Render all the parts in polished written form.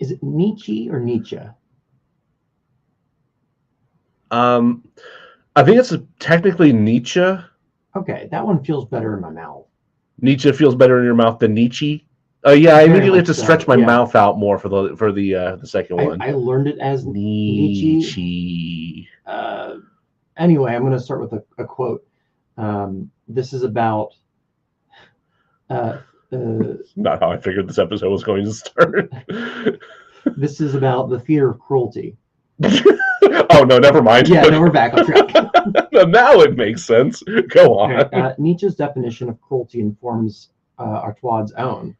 Is it Nietzsche or Nietzsche? I think it's technically Nietzsche. Okay, that one feels better in my mouth. Nietzsche feels better in your mouth than Nietzsche. Yeah, I Very immediately have much to so. stretch my Yeah, mouth out more for the second one. I learned it as Nietzsche. Nietzsche. Anyway, I'm going to start with a quote. This is about. Uh, Not how I figured this episode was going to start. This is about the theater of cruelty. Oh no, never mind. Yeah, no, we're back on track. Now it makes sense. Go on. Nietzsche's definition of cruelty informs Artaud's own,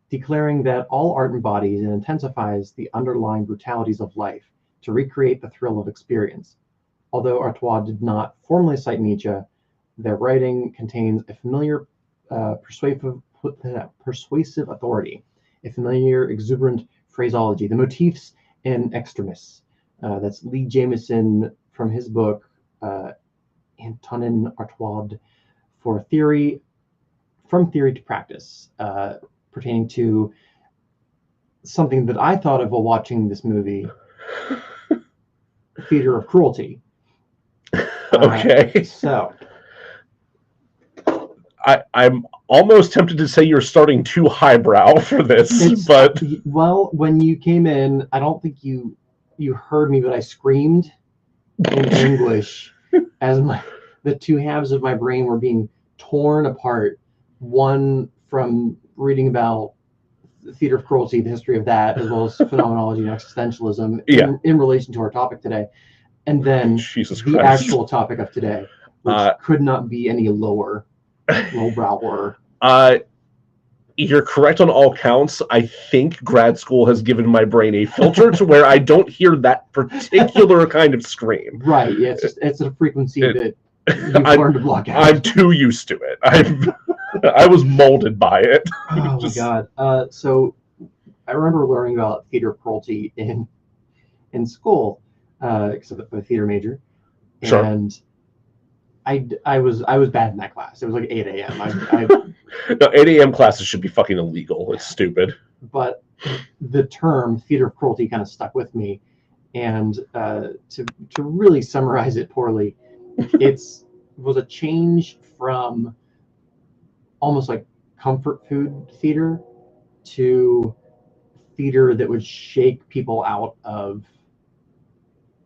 declaring that all art embodies and intensifies the underlying brutalities of life to recreate the thrill of experience. Although Artaud did not formally cite Nietzsche, their writing contains a familiar persuasive authority, a familiar exuberant phraseology, the motifs in extremis. That's Lee Jameson from his book, Antonin Artaud, From Theory to Practice, pertaining to something that I thought of while watching this movie, Theater of Cruelty. Okay. So I'm almost tempted to say you're starting too highbrow for this, but well, when you came in, I don't think you heard me, but I screamed in anguish as the two halves of my brain were being torn apart. One from reading about the theater of cruelty, the history of that, as well as phenomenology and existentialism in relation to our topic today. And then the actual topic of today, which could not be any lowbrower. You're correct on all counts. I think grad school has given my brain a filter to where I don't hear that particular kind of scream. Right. Yeah, it's a frequency that you've learned to block out. I'm too used to it. I was molded by it. Oh my god. So I remember learning about theater of cruelty in school, because I'm a theater major. Sure. And I was bad in that class. It was like 8 a.m. No, 8 a.m. classes should be fucking illegal. It's stupid. But the term theater of cruelty kind of stuck with me. And to really summarize it poorly, it was a change from almost like comfort food theater to theater that would shake people out of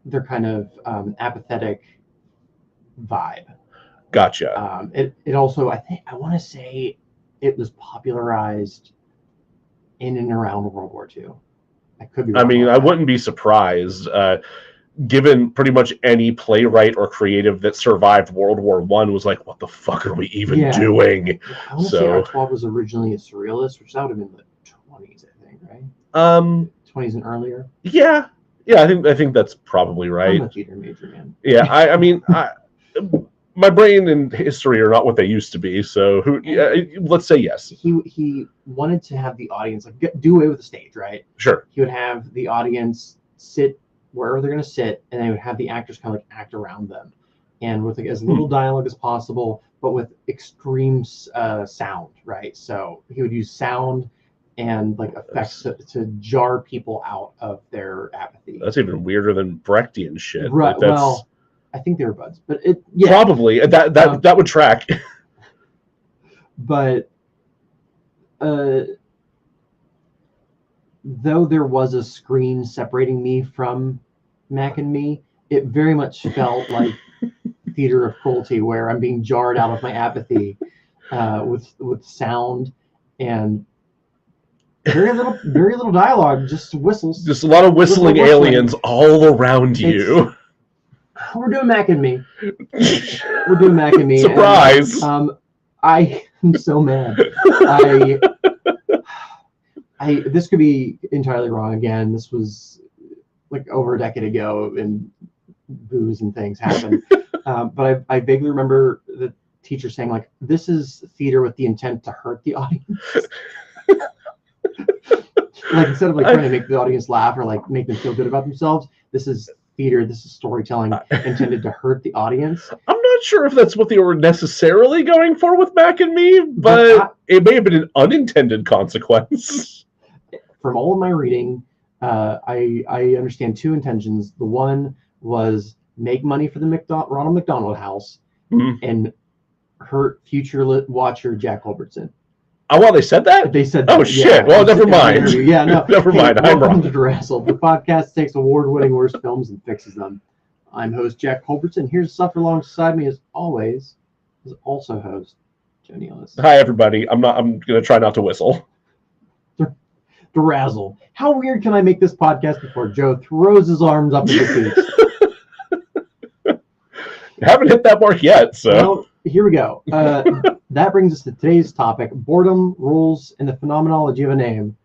their kind of apathetic vibe. Gotcha. It also, I want to say it was popularized in and around World War II. I could be wrong. I mean, I wouldn't be surprised, given pretty much any playwright or creative that survived World War I was like, what the fuck are we even doing? I want to say Artaud was originally a surrealist, which that would have been the 20s, I think, right? 20s and earlier. Yeah, I think that's probably right. I'm a theater major, man. Yeah, I mean, my brain and history are not what they used to be, so let's say yes. He wanted to have the audience do away with the stage, right? Sure. He would have the audience sit wherever they're going to sit, and they would have the actors kind of act around them, and with as little dialogue as possible, but with extreme sound, right? So he would use sound and effects to jar people out of their apathy. That's even weirder than Brechtian shit. Right. Well, I think they were buds, but probably that would track. But though there was a screen separating me from Mac and Me, it very much felt like theater of cruelty, where I'm being jarred out of my apathy with sound and very little dialogue, just whistles. Just a lot of whistling aliens all around you. We're doing Mac and Me. We're doing Mac and Me. Surprise! And, I am so mad. This could be entirely wrong again. This was like over a decade ago, and booze and things happened. But I vaguely remember the teacher saying, like, this is theater with the intent to hurt the audience. Like, instead of trying to make the audience laugh or make them feel good about themselves, this is theater, this is storytelling intended to hurt the audience. I'm not sure if that's what they were necessarily going for with Mac and Me, but it may have been an unintended consequence. From all of my reading, I understand two intentions. The one was make money for the Ronald McDonald House Mhm. and hurt future watcher Jack Culbertson. Oh, well, they said that? They said Oh, that. shit. Yeah, Well, never mind. Yeah, no. Never mind. I'm Welcome wrong. to DeRazzled, the podcast takes award-winning worst films and fixes them. I'm host Jack Culbertson. Here to suffer alongside me, as always, is also host Joe Nealis. Hi, everybody. I'm going to try not to whistle. DeRazzled. How weird can I make this podcast before Joe throws his arms up in the seats? Haven't hit that mark yet, so. Well, here we go. That brings us to today's topic: boredom, rules, and the phenomenology of a name.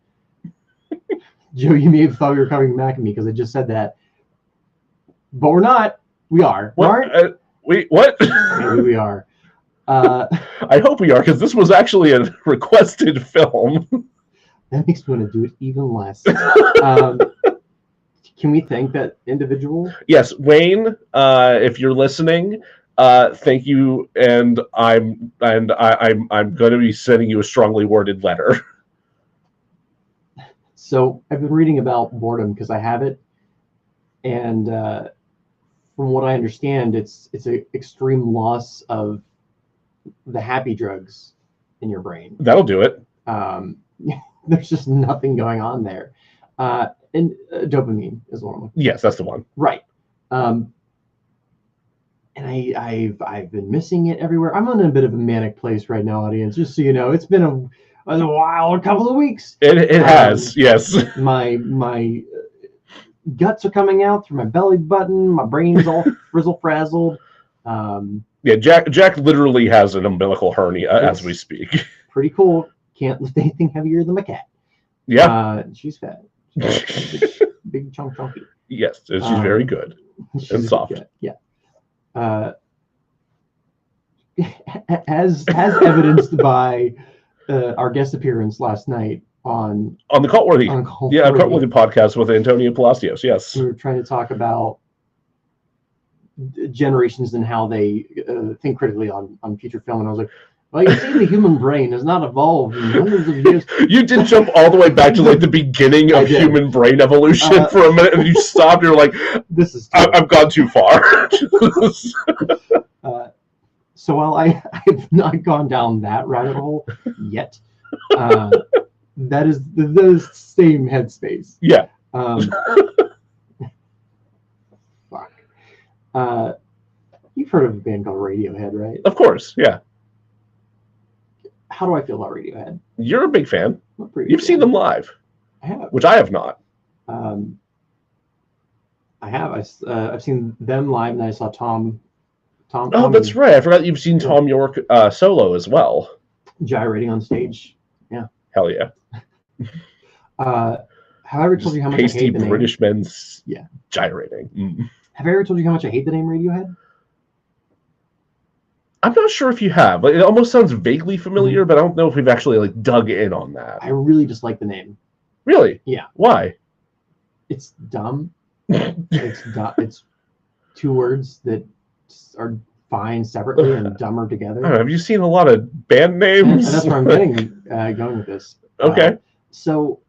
Joe, you may have thought you were coming back at me because I just said that, but we're not. We are. What? What? Maybe we are. I hope we are, because this was actually a requested film. That makes me want to do it even less. Can we thank that individual? Yes, Wayne, if you're listening, thank you, and I'm going to be sending you a strongly worded letter. So I've been reading about boredom because I have it, and from what I understand, it's an extreme loss of the happy drugs in your brain. That'll do it. There's just nothing going on there, and dopamine is one of them. Yes, that's the one. Right. And I've been missing it everywhere. I'm in a bit of a manic place right now, audience. Just so you know, it's been a while, a couple of weeks. It has, yes. My guts are coming out through my belly button. My brain's all frizzle frazzled. Yeah, Jack literally has an umbilical hernia as we speak. Pretty cool. Can't lift anything heavier than my cat. Yeah. She's fat. Big chunky. Yes, she's very good and soft. Yeah. As evidenced by our guest appearance last night on the Cultworthy. Cultworthy podcast with Antonio Palacios. Yes. We were trying to talk about generations and how they think critically on future film, and I was like, well, you see, the human brain has not evolved in hundreds of years. You did jump all the way back to like the beginning of human brain evolution for a minute, and you stopped. You're like, "This is I've gone too far." So while I've not gone down that rabbit hole yet, that is the same headspace. Yeah. Fuck. You've heard of a band called Radiohead, right? Of course, yeah. How do I feel about Radiohead? You're a big fan. You've seen them live. I have. Which I have not. I have. I've seen them live, and I saw Tom. Oh, that's right. I forgot you've seen Tom York solo as well. Gyrating on stage. Yeah. Hell yeah. Have I ever told you how much I hate the name? British men Yeah. gyrating. Mm. Have I ever told you how much I hate the name Radiohead? I'm not sure if you have. Like, it almost sounds vaguely familiar, but I don't know if we've actually like dug in on that. I really dislike the name. Really? Yeah. Why? It's dumb. It's two words that are fine separately and dumber together. I don't know, have you seen a lot of band names? And that's where I'm going with this. Okay. So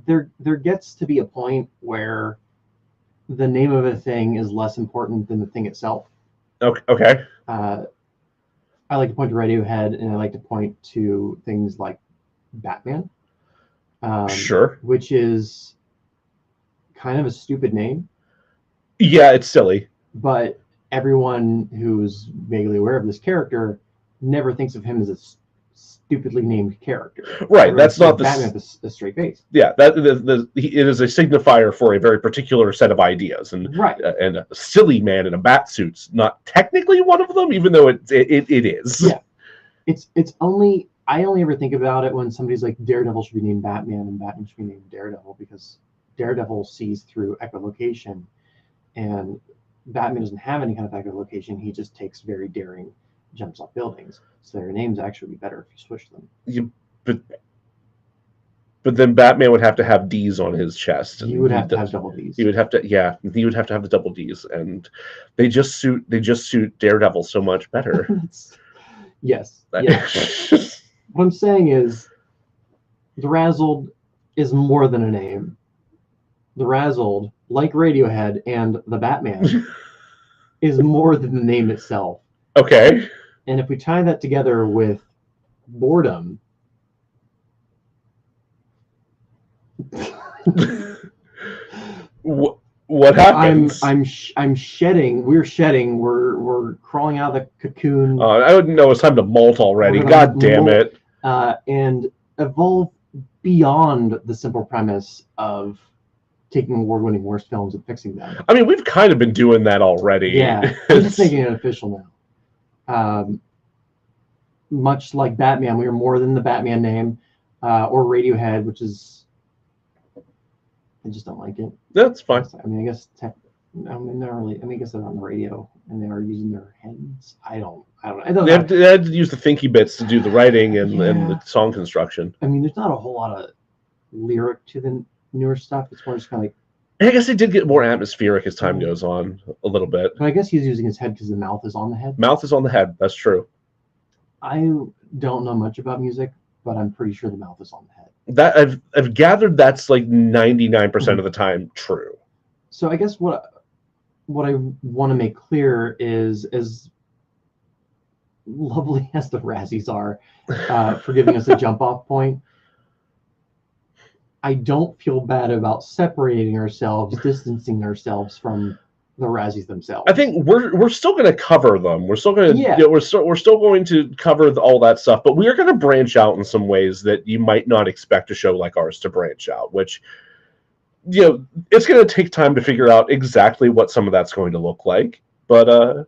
there gets to be a point where the name of a thing is less important than the thing itself. Okay. I like to point to Radiohead, and I like to point to things like Batman. Sure. Which is kind of a stupid name. Yeah, it's silly. But everyone who's vaguely aware of this character never thinks of him as a stupidly named character. Right. That's not Batman with a straight face. Yeah, it is a signifier for a very particular set of ideas, and right. And a silly man in a bat suit's not technically one of them, even though it is. Yeah, it's only I only ever think about it when somebody's like Daredevil should be named Batman and Batman should be named Daredevil, because Daredevil sees through echolocation, and Batman doesn't have any kind of echolocation. He just takes very daring jumps off buildings. So their names actually be better if you switch them. But then Batman would have to have D's on his chest. He would have to have double D's. He would have to have the double D's, and they just suit Daredevil so much better. Yes. What I'm saying is, DeRazzled is more than a name. DeRazzled, like Radiohead and the Batman, is more than the name itself. Okay. And if we tie that together with boredom, what happens? I'm shedding. We're shedding. We're crawling out of the cocoon. I wouldn't know it's time to molt already. God damn it! And evolve beyond the simple premise of taking award-winning worst films and fixing them. I mean, we've kind of been doing that already. Yeah, I'm just making it official now. Much like Batman, we are more than the Batman name, or Radiohead, which is, I just don't like it. That's fine. I mean, I guess not really. I mean, I guess they're on the radio and they are using their heads. I don't. They had to use the thinky bits to do the writing and the song construction. I mean, there's not a whole lot of lyric to the newer stuff. It's more just kind of like. I guess it did get more atmospheric as time goes on a little bit. But I guess he's using his head because the mouth is on the head. Mouth is on the head. That's true. I don't know much about music, but I'm pretty sure the mouth is on the head. That I've gathered that's like 99% of the time true. So I guess what I want to make clear is, as lovely as the Razzies are for giving us a jump off point, I don't feel bad about separating ourselves, distancing ourselves from the Razzies themselves. I think we're still going to cover them. We're still going to we're still going to cover all that stuff, but we are going to branch out in some ways that you might not expect a show like ours to branch out, which it's going to take time to figure out exactly what some of that's going to look like. But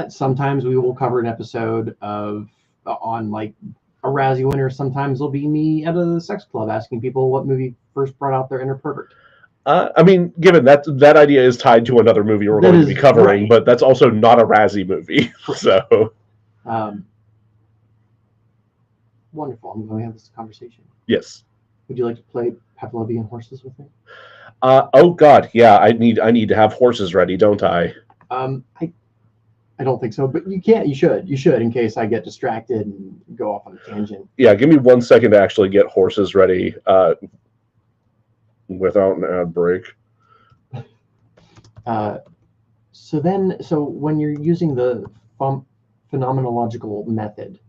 sometimes we will cover an episode on like a Razzie winner. Sometimes it'll be me at a sex club asking people what movie first brought out their inner pervert. I mean, given that idea is tied to another movie we're going to be covering, right. But that's also not a Razzie movie. So, wonderful. I'm going to have this conversation. Yes. Would you like to play Pavlovian horses with me? Oh God, yeah. I need to have horses ready, don't I? I don't think so, but you can't. You should, in case I get distracted and go off on a tangent. Yeah, give me 1 second to actually get horses ready. Without an ad break. So when you're using the phenomenological method,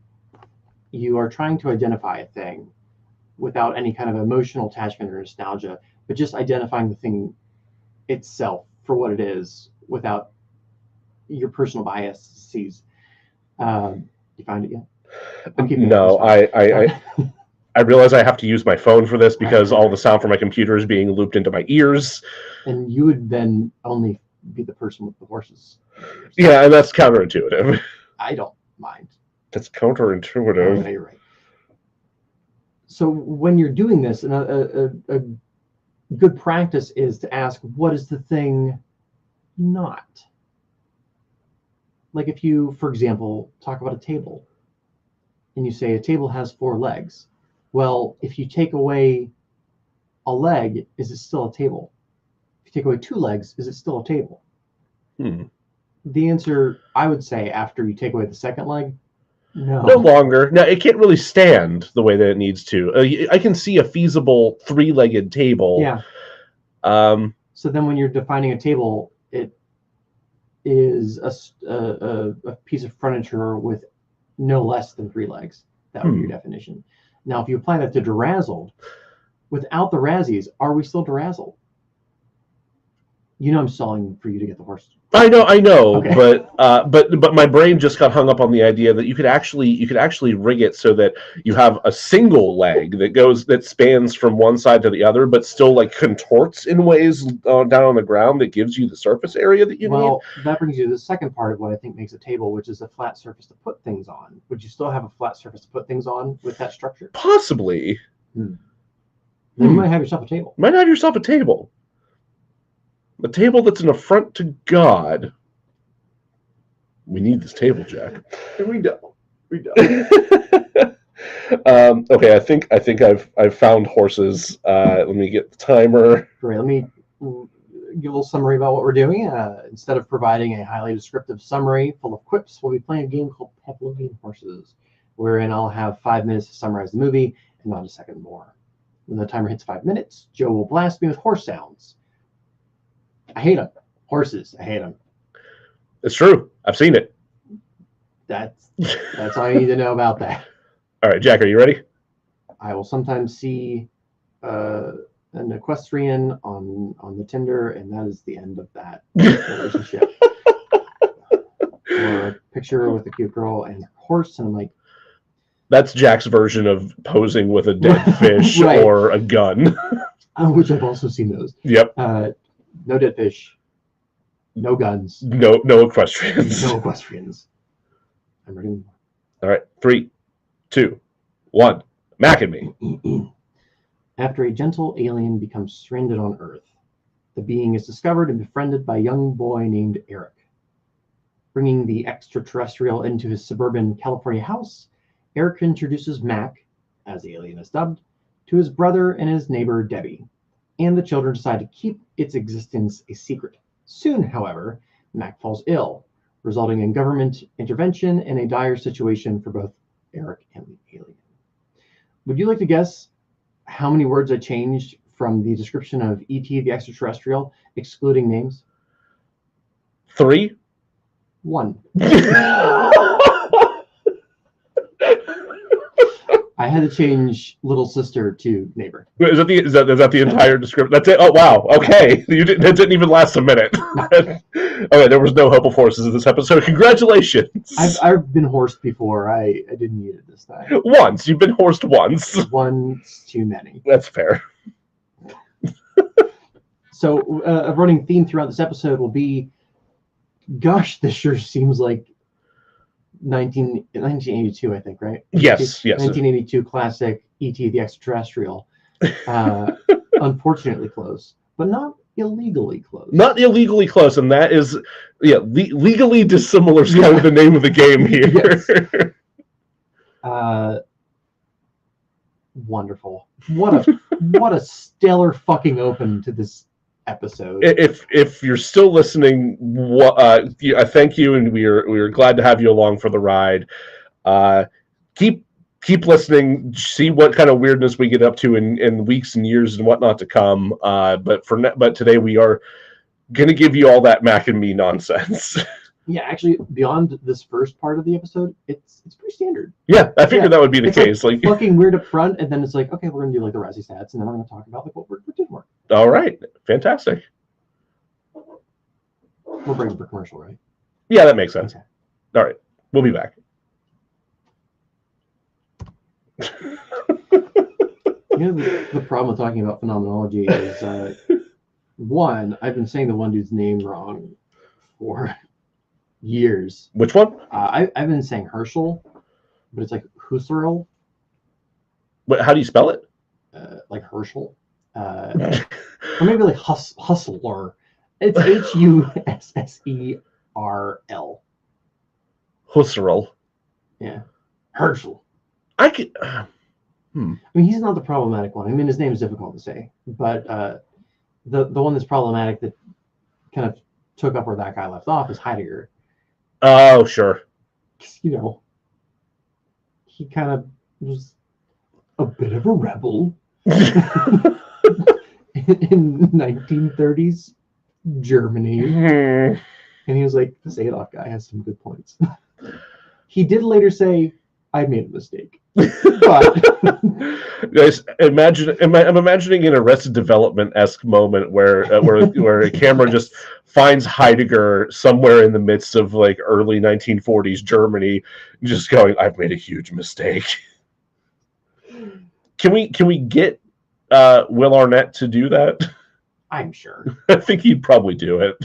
you are trying to identify a thing without any kind of emotional attachment or nostalgia, but just identifying the thing itself for what it is without your personal biases. You find it yet? No, I realize I have to use my phone for this because all the sound from my computer is being looped into my ears. And you would then only be the person with the horses. Yeah, and that's counterintuitive. I don't mind. That's counterintuitive. Oh, you're right. So when you're doing this, a good practice is to ask, what is the thing not? Like if you, for example, talk about a table, and you say a table has 4 legs. Well, if you take away a leg, is it still a table? If you take away 2 legs, is it still a table? The answer, I would say, after you take away the second leg, no. No longer. No, it can't really stand the way that it needs to. I can see a feasible 3-legged table. Yeah. So then when you're defining a table, it is a piece of furniture with no less than 3 legs. That would be your definition. Now, if you apply that to DeRazzled, without the Razzies, are we still DeRazzled? I'm stalling for you to get the horse. I know, okay. but my brain just got hung up on the idea that you could actually rig it so that you have a single leg that spans from one side to the other, but still like contorts in ways down on the ground that gives you the surface area that you need. Well, that brings you to the second part of what I think makes a table, which is a flat surface to put things on. Would you still have a flat surface to put things on with that structure? Possibly. Then you might have yourself a table. Might have yourself a table. A table that's an affront to God. We need this table, Jack. We don't. Okay, I think I've found horses. Let me get the timer. Great. Let me give a little summary about what we're doing. Instead of providing a highly descriptive summary full of quips, we'll be playing a game called Pavlovian Horses, wherein I'll have 5 minutes to summarize the movie and not a second more. When the timer hits 5 minutes, Joe will blast me with horse sounds. I hate them. Horses, I hate them. It's true. I've seen it. That's all you need to know about that. All right, Jack, are you ready? I will sometimes see an equestrian on the Tinder, and that is the end of that relationship. Or a picture with a cute girl and a horse, and I'm like, that's Jack's version of posing with a dead fish right. Or a gun. Which I've also seen those. Yep. No dead fish. No guns. No equestrians. No equestrians. I'm ready. All right. 3, 2, 1. Mac at me. After a gentle alien becomes stranded on Earth, the being is discovered and befriended by a young boy named Eric. Bringing the extraterrestrial into his suburban California house, Eric introduces Mac, as the alien is dubbed, to his brother and his neighbor Debbie, and the children decide to keep its existence a secret. Soon, however, Mac falls ill, resulting in government intervention and a dire situation for both Eric and the alien. Would you like to guess how many words I changed from the description of E.T. the Extraterrestrial, excluding names? 3. 1. I had to change little sister to neighbor. Is that the entire description? That's it. Oh wow. Okay, that didn't even last a minute. Okay, there was no hope of horses in this episode. Congratulations. I've been horsed before. I didn't need it this time. Once you've been horsed once. Once too many. That's fair. So a running theme throughout this episode will be, gosh, this sure seems like 1982, I think, right? Yes. 1982 classic E.T. the Extraterrestrial. Unfortunately close, but not illegally close. Not illegally close, and that is, legally dissimilar is kind of the name of the game here. Yes. Wonderful. What a stellar fucking open to this episode. If you're still listening, I thank you, and we're glad to have you along for the ride. Keep listening. See what kind of weirdness we get up to in weeks and years and whatnot to come. But today we are gonna give you all that Mac and me nonsense. Yeah, actually, beyond this first part of the episode, it's pretty standard. Yeah, I figured that would be the case. Like fucking weird up front, and then it's like, okay, we're gonna do like the Razzie stats, and then I'm gonna talk about like what we're doing more. All right, fantastic. We're breaking for commercial, right? Yeah, that makes sense. Okay. All right, we'll be back. The problem with talking about phenomenology is, one, I've been saying the one dude's name wrong for years. Which one? I've been saying Herschel, but it's like Husserl. What? How do you spell it? Like Herschel, or maybe like Hustler. It's Husserl. Husserl. Yeah, Herschel. I could. I mean, he's not the problematic one. I mean, his name is difficult to say, but the one that's problematic that kind of took up where that guy left off is Heidegger. Oh, sure. You know, he kind of was a bit of a rebel in 1930s Germany. And he was like, this Adolf guy has some good points. He did later say, I made a mistake. But guys, I'm imagining an Arrested Development-esque moment where a camera just finds Heidegger somewhere in the midst of like early 1940s Germany, just going, I've made a huge mistake. Can we get Will Arnett to do that? I'm sure. I think he'd probably do it.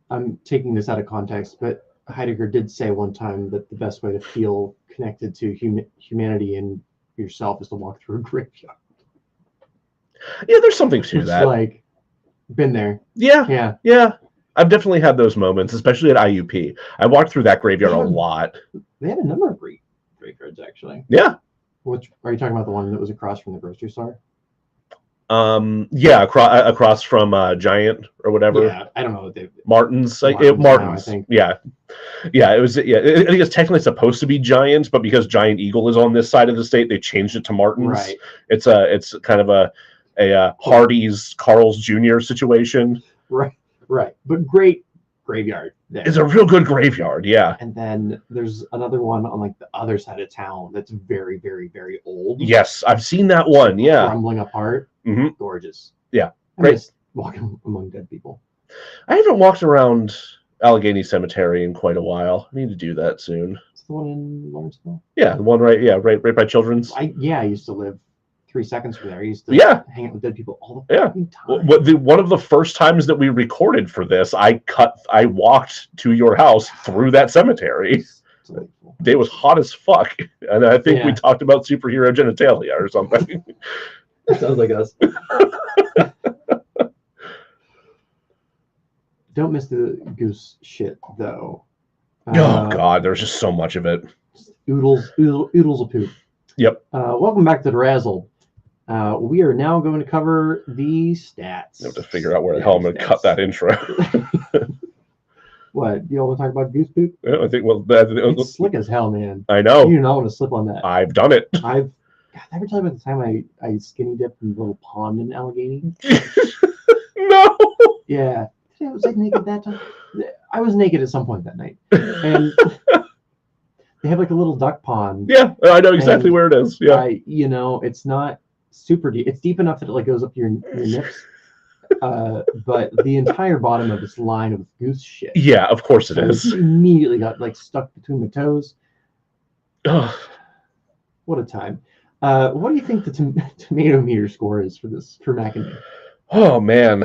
I'm taking this out of context, but Heidegger did say one time that the best way to feel connected to humanity and yourself is to walk through a graveyard. Yeah, there's something to that. Like, been there. Yeah. I've definitely had those moments, especially at IUP. I walked through that graveyard a lot. They had a number of graveyards, actually. Yeah. Which are you talking about? The one that was across from the grocery store? Yeah, across from Giant or whatever. Yeah, I don't know what they. Martin's. Martin's, Martin's. I think. Yeah. It was. Yeah, I think it's technically supposed to be Giant, but because Giant Eagle is on this side of the state, they changed it to Martin's. Right. It's kind of a Hardee's Carl's Jr. situation. Right. But great graveyard there. It's a real good graveyard, yeah. And then there's another one on like the other side of town that's very, very, very old. Yes, I've seen that one. Yeah, crumbling apart. Mm-hmm. Gorgeous. Yeah, great. Walking among dead people. I haven't walked around Allegheny Cemetery in quite a while. I need to do that soon. It's the one in Lawrenceville. Yeah, the one right by Children's. I used to live 3 seconds from there. I used to hang out with dead people all the time. One of the first times that we recorded for this, I walked to your house through that cemetery. It was hot as fuck, and I think we talked about superhero genitalia or something. Sounds like us. Don't miss the goose shit though. Oh god, there's just so much of it. Oodles of poop. Yep. Welcome back to DeRazzled. We are now going to cover the stats. I have to figure out where the hell I'm going to cut that intro. What? You all want to talk about goose poop? Yeah, I think, it's slick as hell, man. I know. You do not want to slip on that. I've done it. God, ever tell you about the time I skinny dipped in a little pond in Allegheny? No. Yeah. I was like naked that time. I was naked at some point that night. And they have like a little duck pond. Yeah, I know exactly where it is. Yeah. It's not super deep. It's deep enough that it like goes up to your nips. But the entire bottom of this line of goose shit. Yeah, of course it is. Immediately got like stuck between my toes. Ugh. What a time. What do you think the tomato meter score is for Mac and Me? Oh man.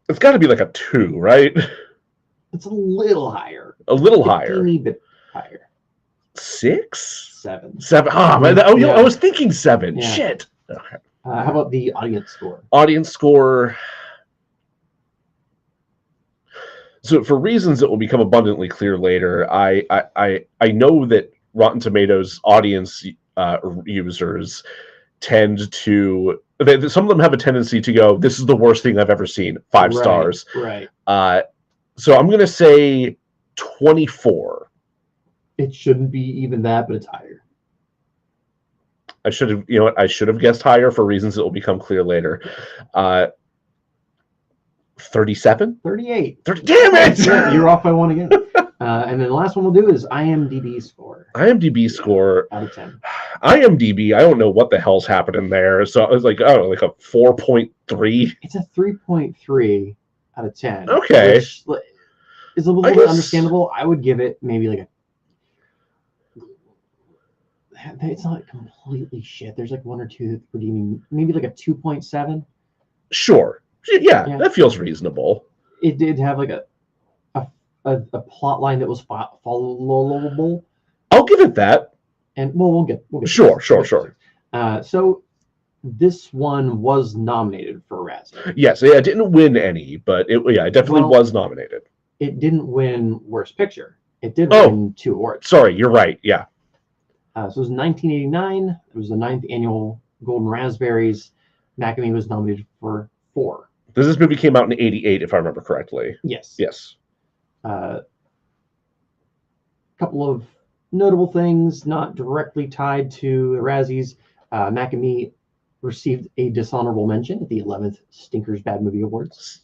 It's got to be like a 2, right? It's a little higher. A little higher. A teeny bit higher. 6? 7. 7. Oh, man. I was thinking 7. Yeah. Shit. Okay. How about the audience score? Audience score. So for reasons that will become abundantly clear later, I know that Rotten Tomatoes audience users tend to. Some of them have a tendency to go, this is the worst thing I've ever seen. 5 stars. Right. So I'm going to say 24. It shouldn't be even that, but it's higher. I should have guessed higher for reasons that will become clear later. 37? 38. Damn it! Yeah, you're off by 1 again. And then the last one we'll do is IMDb score. IMDb score. Out of 10. IMDb, I don't know what the hell's happening there. So I was like, oh, like a 4.3. It's a 3.3 out of 10. Okay. Which is a little bit understandable. I would give it maybe like it's not completely shit. There's like 1 or 2 redeeming, maybe like a 2.7. Sure. Yeah, that feels reasonable. It did have like a plot line that was followable. I'll give it that. And we'll get sure. So this one was nominated for a Razzie. Yes, it didn't win any, but it definitely was nominated. It didn't win Worst Picture. It did win 2 awards. Sorry, you're right. Yeah. So it was 1989. It was the 9th annual Golden Raspberries. Mac and Me was nominated for 4. This movie came out in 88, if I remember correctly. Yes. Yes. Couple of notable things not directly tied to the Razzies. Mac and Me received a dishonorable mention at the 11th Stinkers Bad Movie Awards.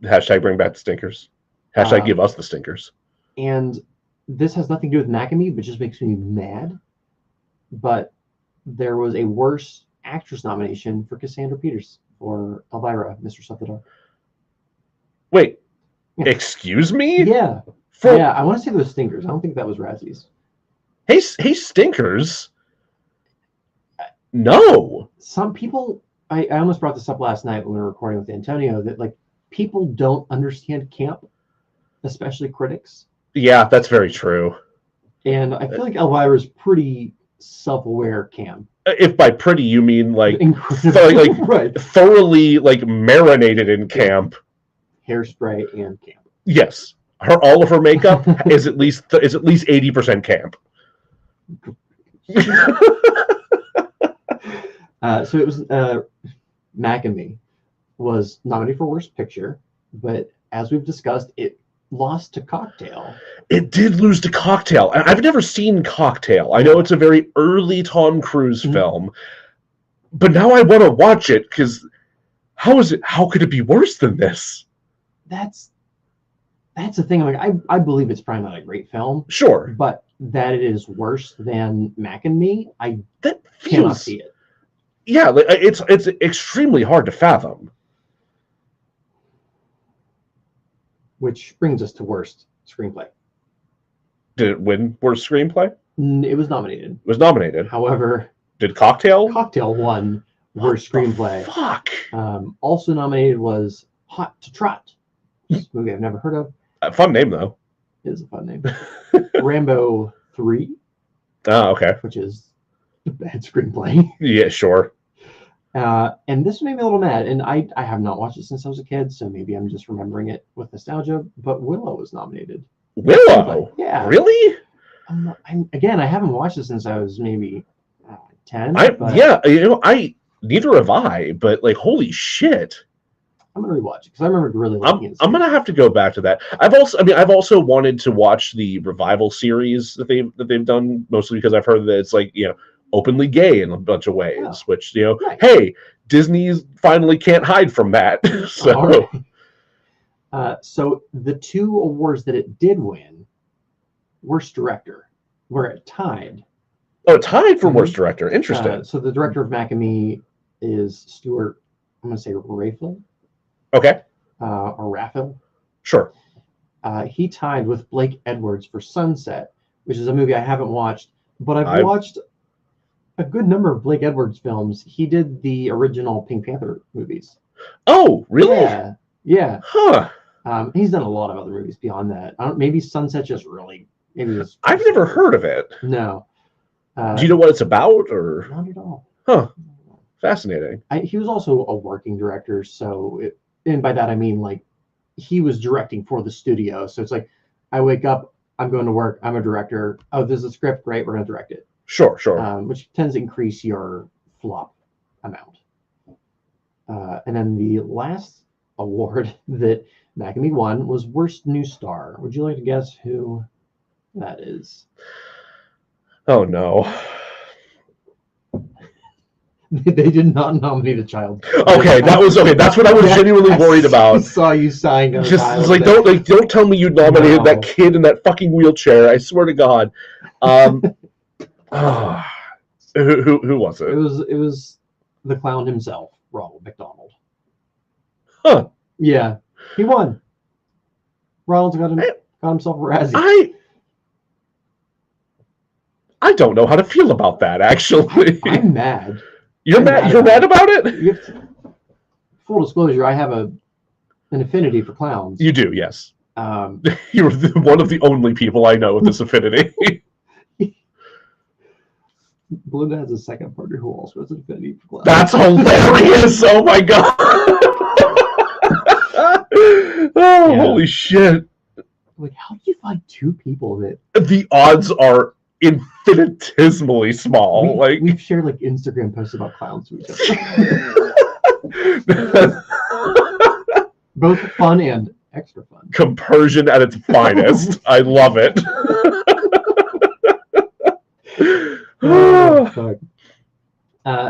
Hashtag bring back the stinkers. Hashtag give us the stinkers. And this has nothing to do with Mac and Me, but just makes me mad. But there was a worse actress nomination for Cassandra Peters for Elvira, Mr. Suffolk. Wait, excuse me? Yeah. I want to say those Stinkers. I don't think that was Razzies. Hey, Stinkers. No. Some people, I almost brought this up last night when we were recording with Antonio, that like people don't understand camp, especially critics. Yeah, that's very true. And I feel like Elvira's pretty self-aware camp. If by pretty you mean like right. Thoroughly like marinated in camp. Hairspray and camp. Yes. All of her makeup is at least 80% camp. So it was Mac and Me was nominated for Worst Picture, but as we've discussed, it lost to Cocktail. It did lose to Cocktail. I've never seen Cocktail. I know it's a very early Tom Cruise film, but now I want to watch it because how could it be worse than this? That's the thing. Like, I believe it's probably not a great film. Sure. But that it is worse than Mac and Me, that cannot see it. Yeah, it's extremely hard to fathom. Which brings us to Worst Screenplay. Did it win Worst Screenplay? It was nominated. It was nominated. However, did Cocktail won Worst Screenplay. Fuck. Also nominated was Hot to Trot. This movie I've never heard of. A fun name, though. It is a fun name. Rambo 3. Oh, okay. Which is a bad screenplay. Yeah, sure. And this made me a little mad. And I have not watched it since I was a kid, so maybe I'm just remembering it with nostalgia. But Willow was nominated. Willow? Yeah. Really? I haven't watched it since I was maybe 10. Yeah, neither have I, but like, holy shit. I'm gonna rewatch it because I remember really liking it. I'm gonna have to go back to that. I've also wanted to watch the revival series that they've done, mostly because I've heard that it's like, openly gay in a bunch of ways, which, right. Hey, Disney finally can't hide from that. So so the two awards that it did win, Worst Director, where it tied. Oh, it tied for Worst Director. Interesting. So the director of Mac and Me is Stuart, I'm gonna say Rafel. Okay. Or Raffel. Sure. He tied with Blake Edwards for Sunset, which is a movie I haven't watched, but I've watched a good number of Blake Edwards films. He did the original Pink Panther movies. Oh, really? Yeah. Huh. He's done a lot of other movies beyond that. Maybe Sunset just really. I've never heard of it. No. Do you know what it's about, or? Not at all. Huh. Fascinating. He was also a working director, and by that I mean like he was directing for the studio. So it's like I wake up, I'm going to work, I'm a director. Oh, there's a script, great, we're going to direct it. Sure. Which tends to increase your flop amount. And then the last award that Mac and Me won was Worst New Star. Would you like to guess who that is? Oh no. They did not nominate a child. Okay, that's what I was genuinely worried about. I saw you sighing. Just like don't tell me you nominated that kid in that fucking wheelchair. I swear to God. Who was it? It was the clown himself, Ronald McDonald. Huh. Yeah, he won. Ronald's got himself a Razzie. I don't know how to feel about that, actually. I'm mad. You're mad about it? Full disclosure, I have an affinity for clowns. You do, yes. You're one of the only people I know with this affinity. Belinda has a second partner who also has an affinity for clowns. That's hilarious! Oh my God! Holy shit! Like, how do you find two people that... The odds are infinitesimally small. We've shared like Instagram posts about clowns to each other. Both fun and extra fun. Compersion at its finest. I love it.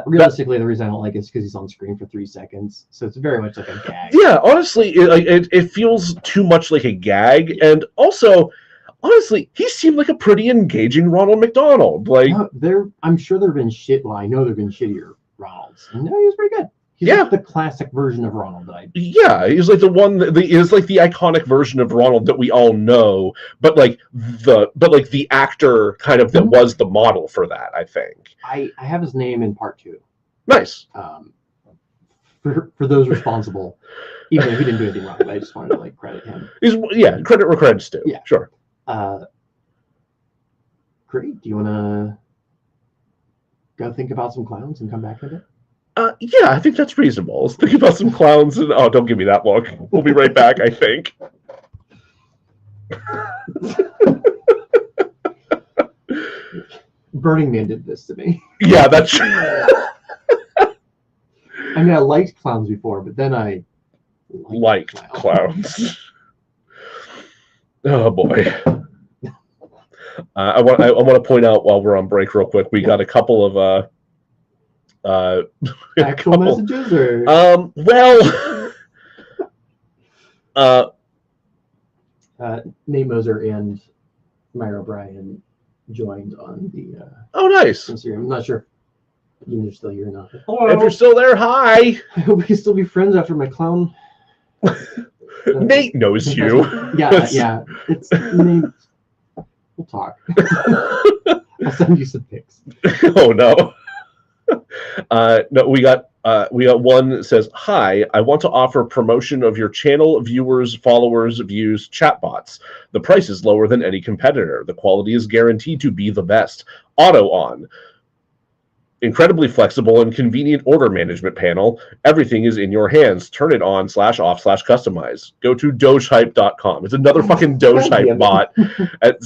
Realistically, the reason I don't like it is because he's on screen for 3 seconds, so it's very much like a gag. Yeah, honestly, it feels too much like a gag, and also, honestly, he seemed like a pretty engaging Ronald McDonald. Like, I'm sure there've been I know there've been shittier Ronalds. And no, he was pretty good. He's like the classic version of Ronald that he's like the one is like the iconic version of Ronald that we all know, but like the actor kind of that was the model for that, I think. I have his name in part 2. Nice. For those responsible, even though he didn't do anything wrong, but I just wanted to credit him. Credit where credit's due. Yeah, sure. Great. Do you want to go think about some clowns and come back with it? Yeah, I think that's reasonable. Let's think about some clowns and don't give me that look. We'll be right back, I think. Burning Man did this to me. Yeah, that's true. I mean, I liked clowns before, but then I liked clowns. Oh boy. I want to point out while we're on break real quick, we got a couple of actual messages, or Nate Moser and Myra Bryan joined on the oh nice Instagram. I'm not sure if you're still here or not. Hello. If you're still there, hi. I hope we can still be friends after my clown. Nate knows you. Yeah. It's Nate. We'll talk. I'll send you some pics. Oh no. No, we got one that says, "Hi, I want to offer promotion of your channel, viewers, followers, views, chatbots. The price is lower than any competitor. The quality is guaranteed to be the best. Auto on. Incredibly flexible and convenient order management panel. Everything is in your hands. Turn it on /off/customize. Go to dogehype.com." It's another fucking Dogehype bot. At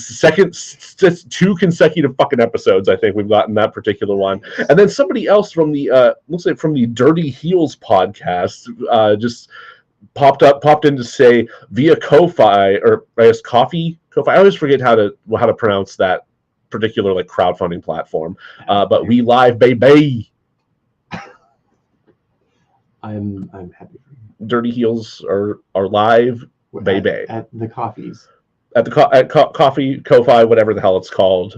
two consecutive fucking episodes, I think we've gotten that particular one. And then somebody else from the looks like from the Dirty Heels podcast just popped in to say via Ko-Fi, or I guess Ko-Fi. I always forget how to pronounce that particular like crowdfunding platform, but we live, baby. I'm happy for you. Dirty Heels are live, baby. At the coffees. At Coffee, Ko-Fi, whatever the hell it's called.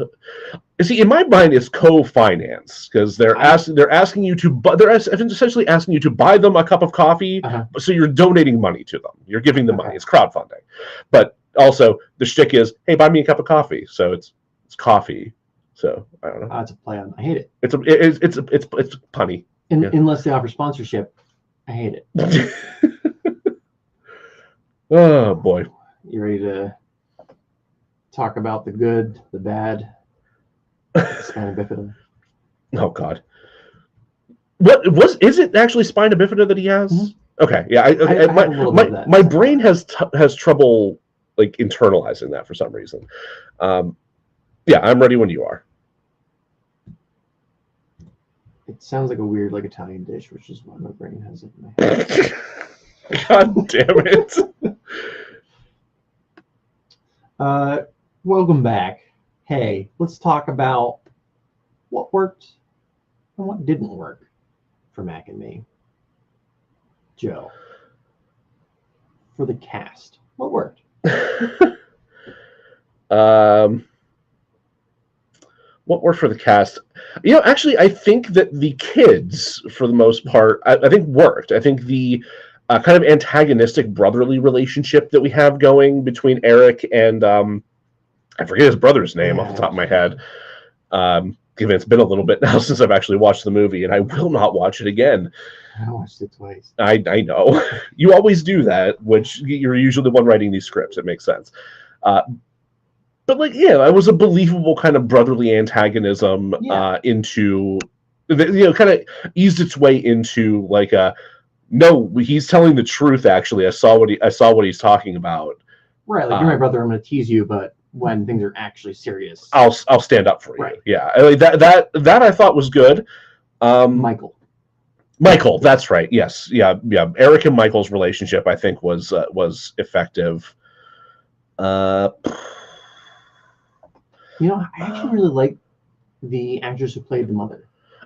You see, in my mind, it's co-finance because they're asking you to they're essentially asking you to buy them a cup of coffee, so you're donating money to them. You're giving them money. It's crowdfunding, but also the shtick is, hey, buy me a cup of coffee. So it's coffee, so I don't know. It's a play on. I hate it. It's punny. Unless they offer sponsorship, I hate it. Oh boy, you ready to talk about the good, the bad, spina bifida? Oh God, is it actually spina bifida that he has? Mm-hmm. Okay, yeah. My brain has trouble like internalizing that for some reason. Yeah, I'm ready when you are. It sounds like a weird, like Italian dish, which is why my brain has it in my head. God damn it. Welcome back. Hey, let's talk about what worked and what didn't work for Mac and me. Joe, for the cast, what worked? What worked for the cast? Actually, I think that the kids, for the most part, I think worked. I think the kind of antagonistic brotherly relationship that we have going between Eric and I forget his brother's name off the top of my head. Given it's been a little bit now since I've actually watched the movie, and I will not watch it again. I watched it twice. I know. You always do that, which you're usually the one writing these scripts. It makes sense. But it was a believable kind of brotherly antagonism into, kind of eased its way into like no, he's telling the truth. Actually, I saw what he's talking about. Right, like you're my brother. I'm going to tease you, but when things are actually serious, I'll stand up for you. Right. Yeah, that I thought was good. Michael, that's right. Yes, yeah. Eric and Michael's relationship, I think, was effective. I actually really like the actress who played the mother.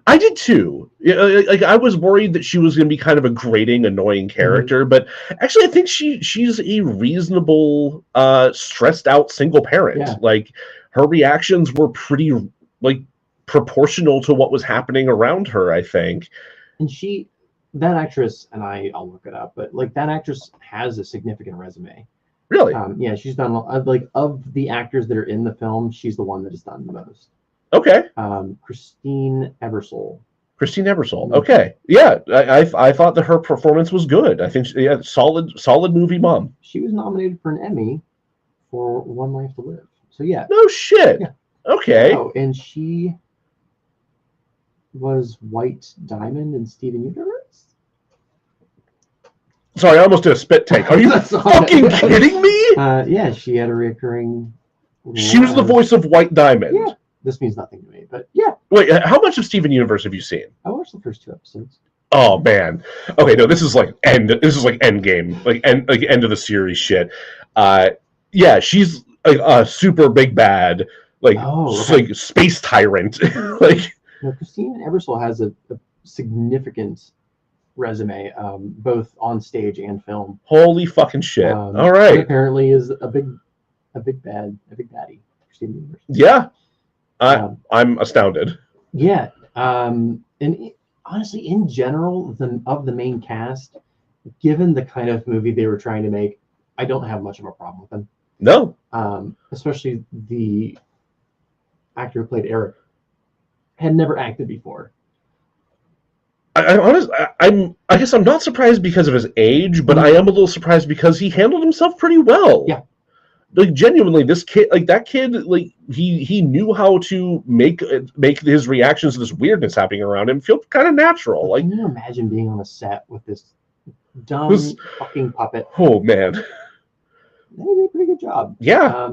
I did too. Like I was worried that she was going to be kind of a grating, annoying character, but actually, I think she's a reasonable, stressed out single parent. Yeah. Like her reactions were pretty like proportional to what was happening around her, I think. And that actress, and I'll look it up, but like that actress has a significant resume. Really? Yeah, she's done like of the actors that are in the film, she's the one that has done the most. Okay. Christine Ebersole. Okay. Yeah, I thought that her performance was good. I think solid movie mom. She was nominated for an Emmy for One Life to Live. So yeah. No shit. Yeah. Okay. Oh, and she was White Diamond in Steven Universe. Sorry, I almost did a spit take. Are you fucking kidding me? Yeah, she had a recurring. She was the voice of White Diamond. Yeah. This means nothing to me, but yeah. Wait, how much of Steven Universe have you seen? I watched the first 2 episodes. Oh man. Okay, no, this is like end game, like end of the series shit. Yeah, she's like a super big bad, like Oh, okay. like space tyrant. Like No, Christine Ebersole has a significant resume, both on stage and film. holy fucking shit. All And right. apparently is a big baddie. Christine Ebersole. Yeah. Um, I'm astounded. yeah, honestly, in general, the main cast, given the kind of movie they were trying to make, I don't have much of a problem with them. No. Especially the actor who played Eric had never acted before. I guess I'm not surprised because of his age, but I am a little surprised because he handled himself pretty well. Yeah. Like genuinely, this kid, like that kid, like he knew how to make his reactions to this weirdness happening around him feel kind of natural. Like, can you imagine being on a set with this dumb fucking puppet? Oh man, They did a pretty good job. Yeah.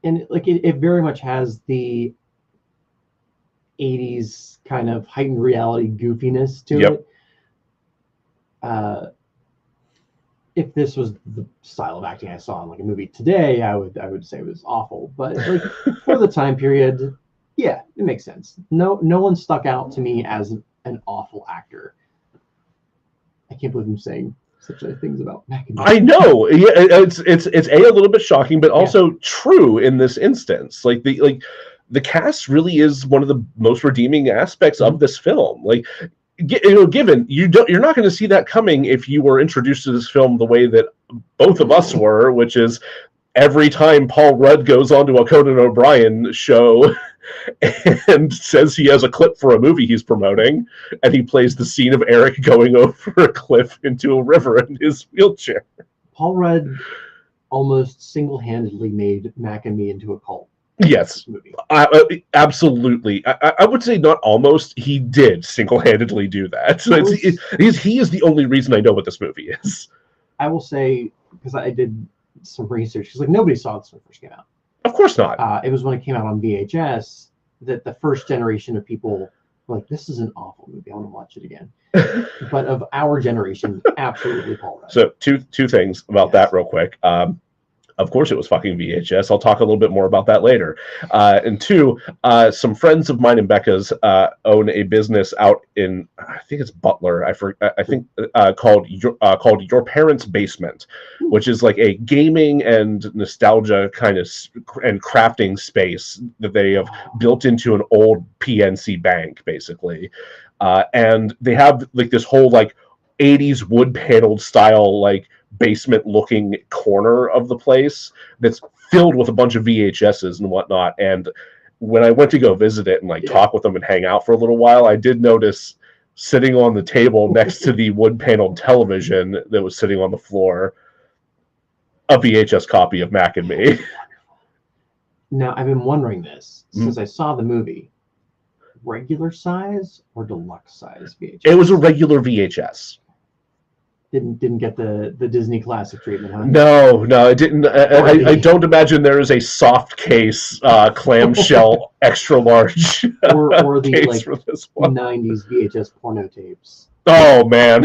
And it very much has the 80s kind of heightened reality goofiness to it. If this was the style of acting I saw in like a movie today, I would say it was awful. But like for the time period, yeah, it makes sense. No one stuck out to me as an awful actor. I can't believe I'm saying such things about McAdoo. I know. Yeah, it's a little bit shocking, but also true in this instance. Like the cast really is one of the most redeeming aspects of this film. Like, given you're not going to see that coming if you were introduced to this film the way that both of us were, which is every time Paul Rudd goes onto a Conan O'Brien show and says he has a clip for a movie he's promoting, and he plays the scene of Eric going over a cliff into a river in his wheelchair. Paul Rudd almost single-handedly made Mac and Me into a cult. Yes, absolutely. I would say not almost. He did single-handedly do that. So he is the only reason I know what this movie is. I will say, because I did some research, because like nobody saw this when it first came out. Of course not. It was when it came out on VHS that the first generation of people were like, this is an awful movie. I want to watch it again. But of our generation, absolutely Paul Rudd. So two things about that real quick. Of course, it was fucking VHS. I'll talk a little bit more about that later. And two, some friends of mine and Becca's own a business out in, I think it's Butler. I think called Your Parents' Basement, which is like a gaming and nostalgia kind of and crafting space that they have built into an old PNC bank, basically. And they have like this whole like 80s wood paneled style like basement looking corner of the place that's filled with a bunch of VHSs and whatnot. And when I went to go visit it and like talk with them and hang out for a little while, I did notice sitting on the table next to the wood paneled television that was sitting on the floor, a VHS copy of Mac and Me. Now I've been wondering this since I saw the movie. Regular size or deluxe size VHS? It was a regular VHS. Didn't get the Disney classic treatment, huh? No, it didn't. I don't imagine there is a soft case clamshell extra large or the case like for this one. 90s VHS porno tapes. Oh man,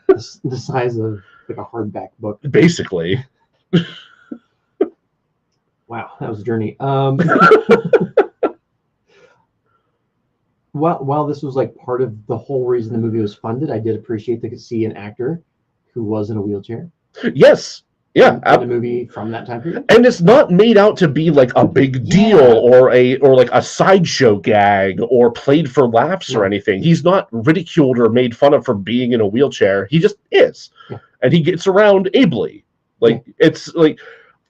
the size of like a hardback book. Basically. Wow, that was a journey. While this was like part of the whole reason the movie was funded, I did appreciate to see an actor who was in a wheelchair. Yes. Yeah. In a movie from that time period. And it's not made out to be like a big deal or like a sideshow gag or played for laughs or anything. He's not ridiculed or made fun of for being in a wheelchair. He just is. Yeah. And he gets around ably. Like it's like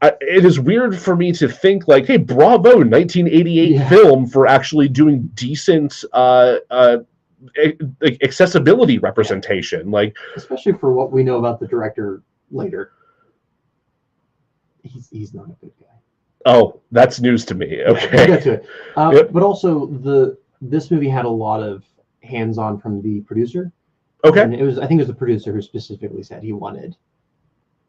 it is weird for me to think like, hey, bravo, 1988 film for actually doing decent accessibility representation. Like, especially for what we know about the director later. He's not a good guy. Oh, that's news to me. Okay. We'll get to it. But also this movie had a lot of hands-on from the producer. Okay. And I think it was the producer who specifically said he wanted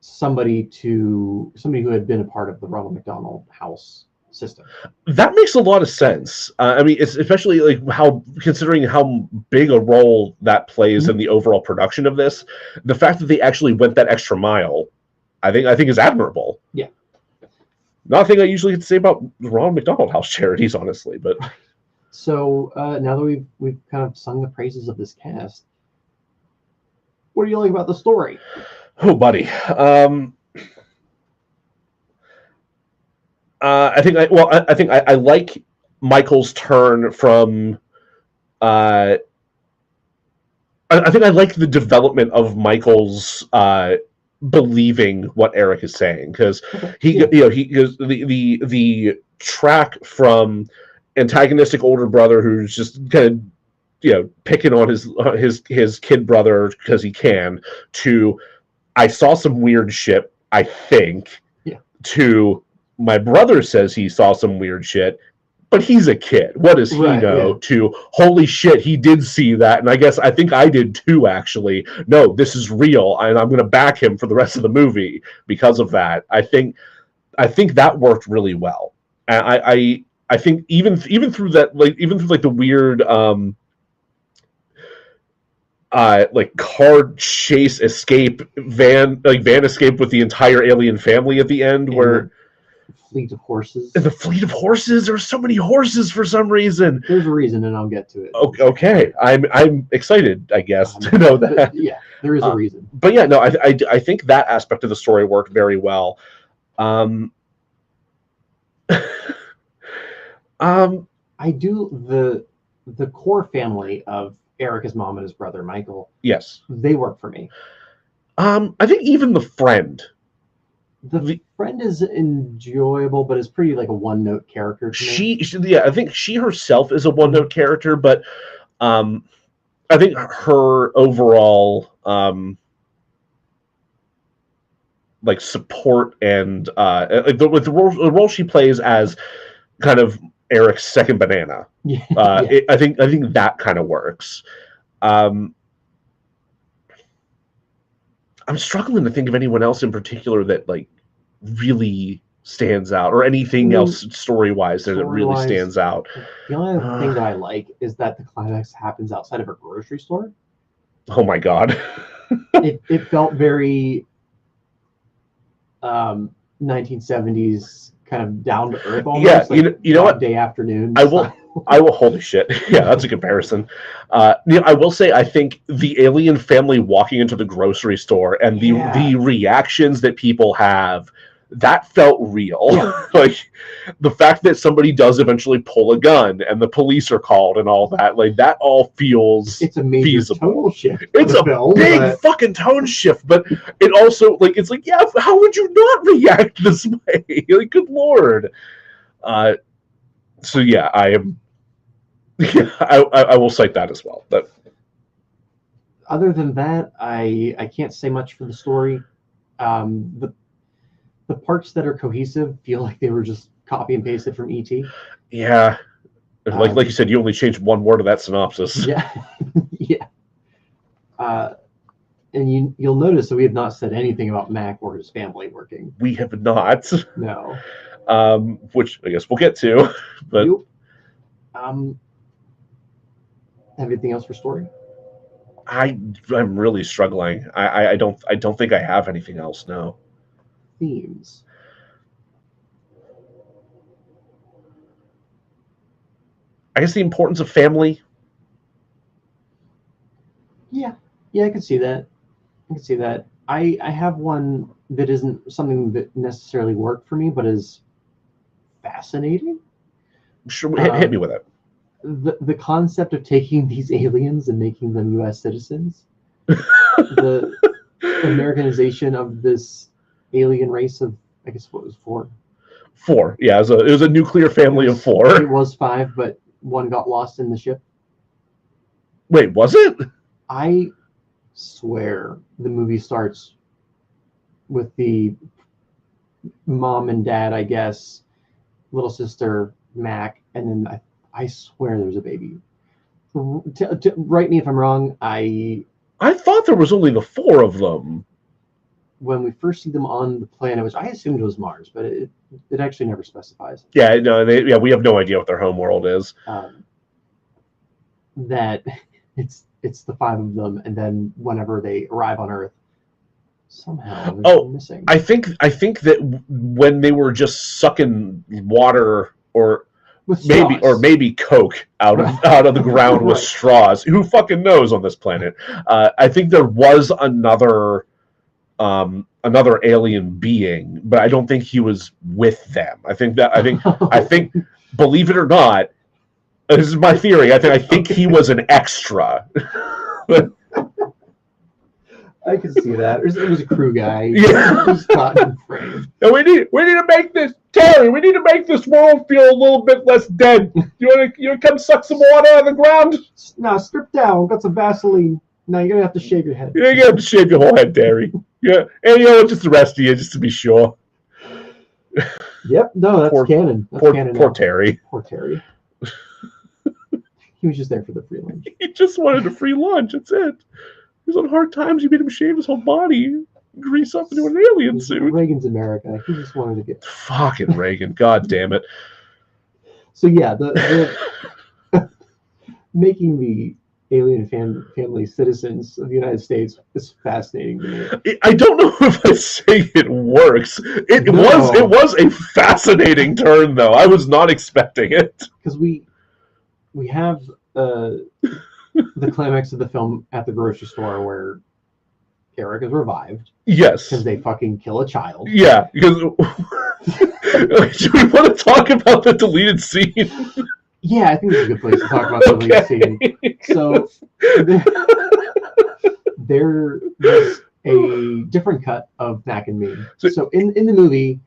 somebody who had been a part of the Ronald McDonald House system. That makes a lot of sense. I mean, it's especially like considering how big a role that plays in the overall production of this, the fact that they actually went that extra mile, I think is admirable. Yeah. Not a thing I usually get to say about Ronald McDonald House charities, honestly, but. So now that we've kind of sung the praises of this cast, what do you like about the story? Oh, buddy. I think I like Michael's turn from. I think I like the development of Michael's believing what Eric is saying, because he goes the track from antagonistic older brother who's just kind of picking on his kid brother because he can, to I saw some weird shit, I think, to my brother says he saw some weird shit, but he's a kid. What does he know? To holy shit, he did see that, and I think I did too, actually. No, this is real, and I'm going to back him for the rest of the movie because of that. I think that worked really well. And I think even through that, like the weird like car chase escape van escape with the entire alien family at the end, where fleet of horses. The fleet of horses. There were so many horses for some reason. There's a reason, and I'll get to it. Okay, I'm excited, I guess, to know that. Yeah, there is a reason. But yeah, no, I think that aspect of the story worked very well. I do the core family of Eric, his mom, and his brother Michael. Yes, they work for me. I think even the friend. The friend is enjoyable, but is pretty like a one-note character to me. I think she herself is a one-note character, but I think her overall like support and with the role she plays as kind of Eric's second banana. I think that kind of works. I'm struggling to think of anyone else in particular that like really stands out, or anything else story-wise that really stands out. The only other thing that I like is that the climax happens outside of a grocery store. Oh my god. it felt very 1970s kind of down to earth almost. Yeah, like you know what? Day afternoon. I will holy shit. Yeah, that's a comparison. I will say I think the alien family walking into the grocery store and the reactions that people have, that felt real. Like the fact that somebody does eventually pull a gun and the police are called and all that, like that all feels it's a major feasible. Tonal shift. It's a big fucking tone shift, but it also like it's like, yeah, how would you not react this way? Like, good lord. So yeah, I am. Yeah, I will cite that as well. But other than that, I can't say much for the story. The parts that are cohesive feel like they were just copy and pasted from E.T. Yeah, like you said, you only changed one word of that synopsis. Yeah, yeah. And you'll notice that we have not said anything about Mac or his family working. We have not. No. Which I guess we'll get to. But anything else for story? I'm really struggling. I don't think I have anything else. No. Themes. I guess the importance of family. Yeah, I can see that. I have one that isn't something that necessarily worked for me, but is fascinating. Sure, hit me with it. The concept of taking these aliens and making them U.S. citizens. The Americanization of this alien race of, I guess, what was 4? 4, yeah. It was a nuclear family of 4. It was 5, but one got lost in the ship. Wait, was it? I swear the movie starts with the mom and dad, I guess, little sister Mac, and then I swear there's a baby. Write me if I'm wrong. I thought there was only the 4 of them. when we first see them on the planet, which I assumed was Mars, but it actually never specifies. Yeah, no, we have no idea what their home world is. That it's the 5 of them, and then whenever they arrive on Earth, somehow they're missing. I think that when they were just sucking water or maybe Coke out of the ground with straws. Who fucking knows on this planet? I think there was another alien being, but I don't think he was with them. I think believe it or not, this is my theory. I think he was an extra. I can see that. It was a crew guy. Yeah. He's caught in frame. And we need to make this, Terry. We need to make this world feel a little bit less dead. You want to come suck some water out of the ground? No, strip down. Got some Vaseline. Now you're gonna have to shave your head. You're gonna have to shave your whole head, Terry. Yeah, and just the rest of you, just to be sure. Yep. No, that's canon. That's canon. Poor Terry. Poor Terry. He was just there for the free lunch. He just wanted a free lunch. That's it. He was on hard times. You made him shave his whole body, grease up into an alien suit. Reagan's America. He just wanted to get fucking Reagan. God damn it. So yeah, the making the alien family citizens of the United States is fascinating to me. I don't know if I say it works. It was a fascinating turn, though. I was not expecting it. Because we have the climax of the film at the grocery store where Eric is revived. Yes. Because they fucking kill a child. Yeah. Because do we want to talk about the deleted scene? Yeah, I think it's a good place to talk about the deleted scene. So there was a different cut of Mac and Me. So in the movie,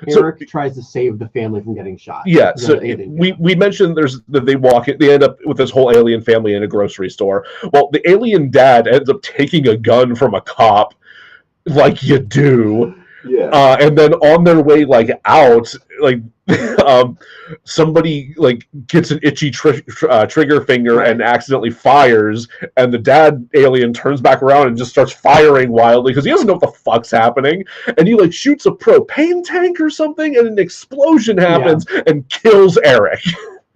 Eric tries to save the family from getting shot. Yeah, so we mentioned they end up with this whole alien family in a grocery store. Well, the alien dad ends up taking a gun from a cop, like you do. Yeah. And then on their way out, somebody gets an itchy trigger finger and accidentally fires, and the dad alien turns back around and just starts firing wildly because he doesn't know what the fuck's happening, and he shoots a propane tank or something, and an explosion happens and kills Eric.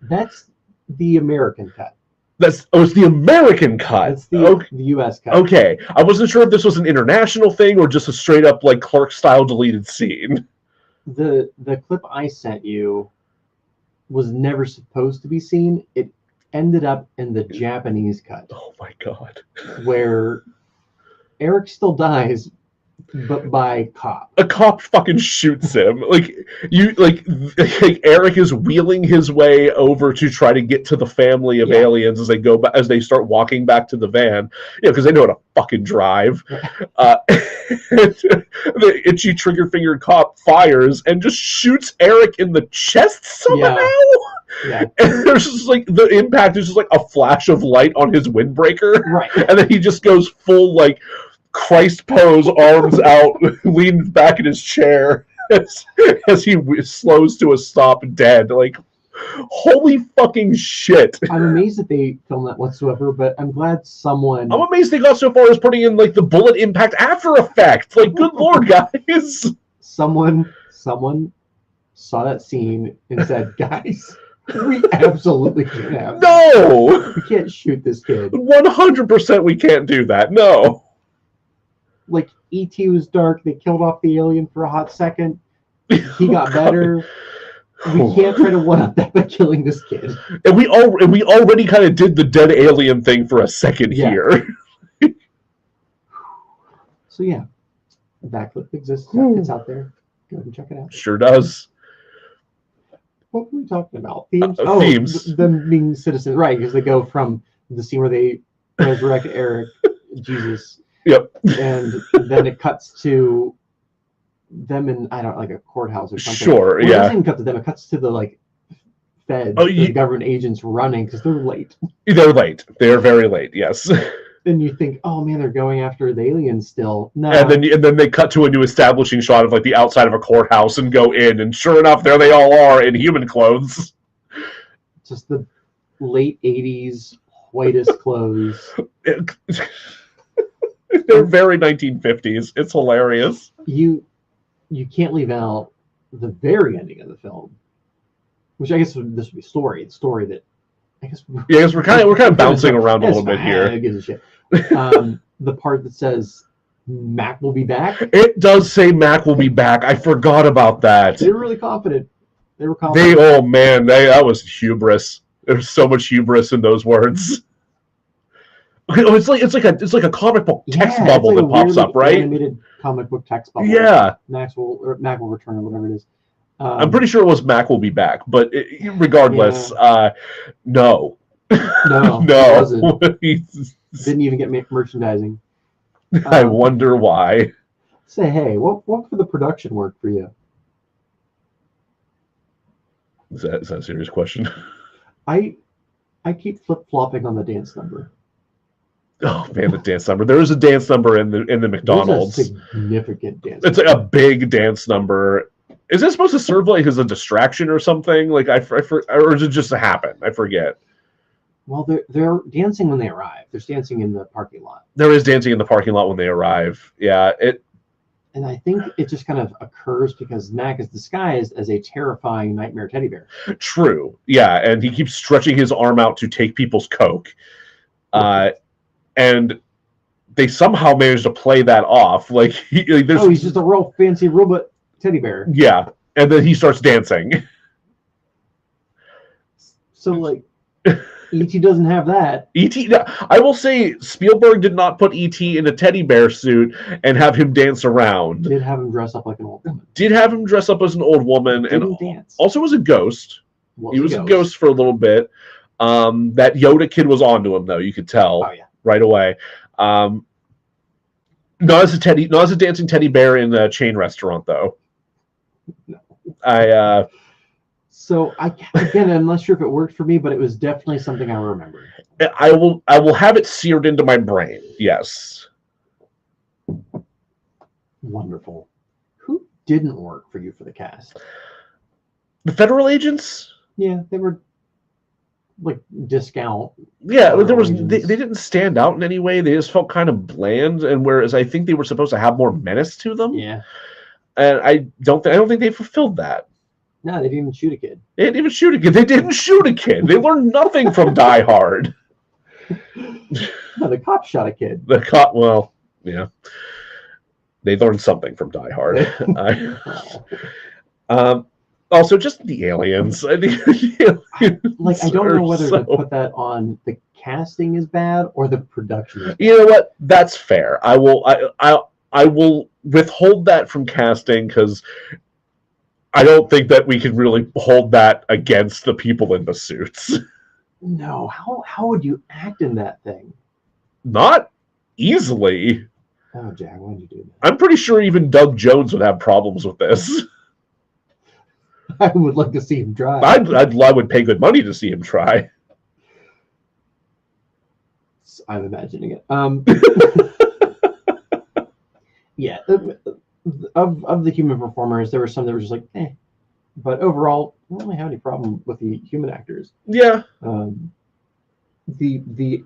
That's the American cut. It's the American cut. It's the U.S. cut. Okay, I wasn't sure if this was an international thing or just a straight up Clerk style deleted scene. The clip I sent you was never supposed to be seen. It ended up in the Japanese cut. Oh my god! Where Eric still dies, but by cop. A cop fucking shoots him. Eric is wheeling his way over to try to get to the family of aliens as they start walking back to the van. Because they know how to fucking drive. The itchy trigger fingered cop fires and just shoots Eric in the chest somehow. Yeah. And there's just the impact is just a flash of light on his windbreaker. Right. And then he just goes full Christ pose, arms out, leans back in his chair as he slows to a stop, dead. Holy fucking shit! I'm amazed that they filmed that whatsoever, but I'm glad someone. I'm amazed they got so far as putting in the bullet impact after effect. Good lord, guys! Someone saw that scene and said, "Guys, we absolutely can't have that. No, we can't shoot this kid. 100%, we can't do that. No." E.T. was dark. They killed off the alien for a hot second. He got better. We can't try to one-up that by killing this kid. And we already kind of did the dead alien thing for a second here. So yeah, that clip exists. It's out there. Go ahead and check it out. Sure does. What were we talking about? Themes? Themes. Them being citizens, right? Because they go from the scene where they resurrect Eric, Jesus. Yep. And then it cuts to them in a courthouse or something. Sure. It doesn't even cut to them. It cuts to the feds, the government agents running because they're late. They're late. They're very late. Yes. Then you think, oh man, they're going after the aliens still. No. And then they cut to a new establishing shot of the outside of a courthouse and go in, and sure enough, there they all are in human clothes. Just the late '80s whitest clothes. They're very 1950s. It's hilarious. You can't leave out the very ending of the film, which I guess this would be story. The story that I guess we're kind of bouncing around a little bit here. Who gives a shit? The part that says Mac will be back. It does say Mac will be back. I forgot about that. They were really confident. That was hubris. There's so much hubris in those words. It's like a comic book text bubble that pops up, right? Animated comic book text bubble. Yeah. Mac will return or whatever it is. I'm pretty sure it was Mac will be back, but regardless, no. No, no. Didn't even get merchandising. I wonder why. Say, hey, what for the production work for you? Is that a serious question? I keep flip-flopping on the dance number. Oh man, the dance number. There is a dance number in the McDonald's. There's a significant dance. It's like a big dance number. Is it supposed to serve like as a distraction or something? Like or is it just to happen? I forget. Well, they're dancing when they arrive. They're dancing in the parking lot. There is dancing in the parking lot when they arrive. Yeah, And I think it just kind of occurs because Mac is disguised as a terrifying nightmare teddy bear. True. Yeah, and he keeps stretching his arm out to take people's Coke. And they somehow managed to play that off. Like, he's just a real fancy robot teddy bear. Yeah, and then he starts dancing. So, like, E.T. doesn't have that. E.T. I will say Spielberg did not put E.T. in a teddy bear suit and have him dance around. Did have him dress up like an old woman. Did have him dress up as an old woman. Didn't dance. Also was a ghost. He was a ghost for a little bit. That Yoda kid was onto him, though. You could tell right away. Not as a dancing teddy bear in a chain restaurant, though. No. So I'm not sure if it worked for me, but it was definitely something I remember. I will have it seared into my brain. Yes. Wonderful. Who didn't work for you for the cast? The federal agents? Yeah, they were like discount. Yeah, they didn't stand out in any way. They just felt kind of bland, and whereas I think they were supposed to have more menace to them. Yeah. And I don't think they fulfilled that. No, they didn't even shoot a kid. They didn't even shoot a kid. They didn't shoot a kid. They learned nothing from Die Hard. No, the cop shot a kid. Well, yeah. They learned something from Die Hard. Also, just the aliens. I don't know whether to put that on the casting is bad or the production is bad. You know what? That's fair. I will withhold that from casting because I don't think that we can really hold that against the people in the suits. No, how would you act in that thing? Not easily. Oh, Jack, why'd you do that? I'm pretty sure even Doug Jones would have problems with this. I would like to see him try. I would pay good money to see him try. I'm imagining it. Yeah. Of the human performers, there were some that were just like, eh. But overall, I don't really have any problem with the human actors. Yeah. The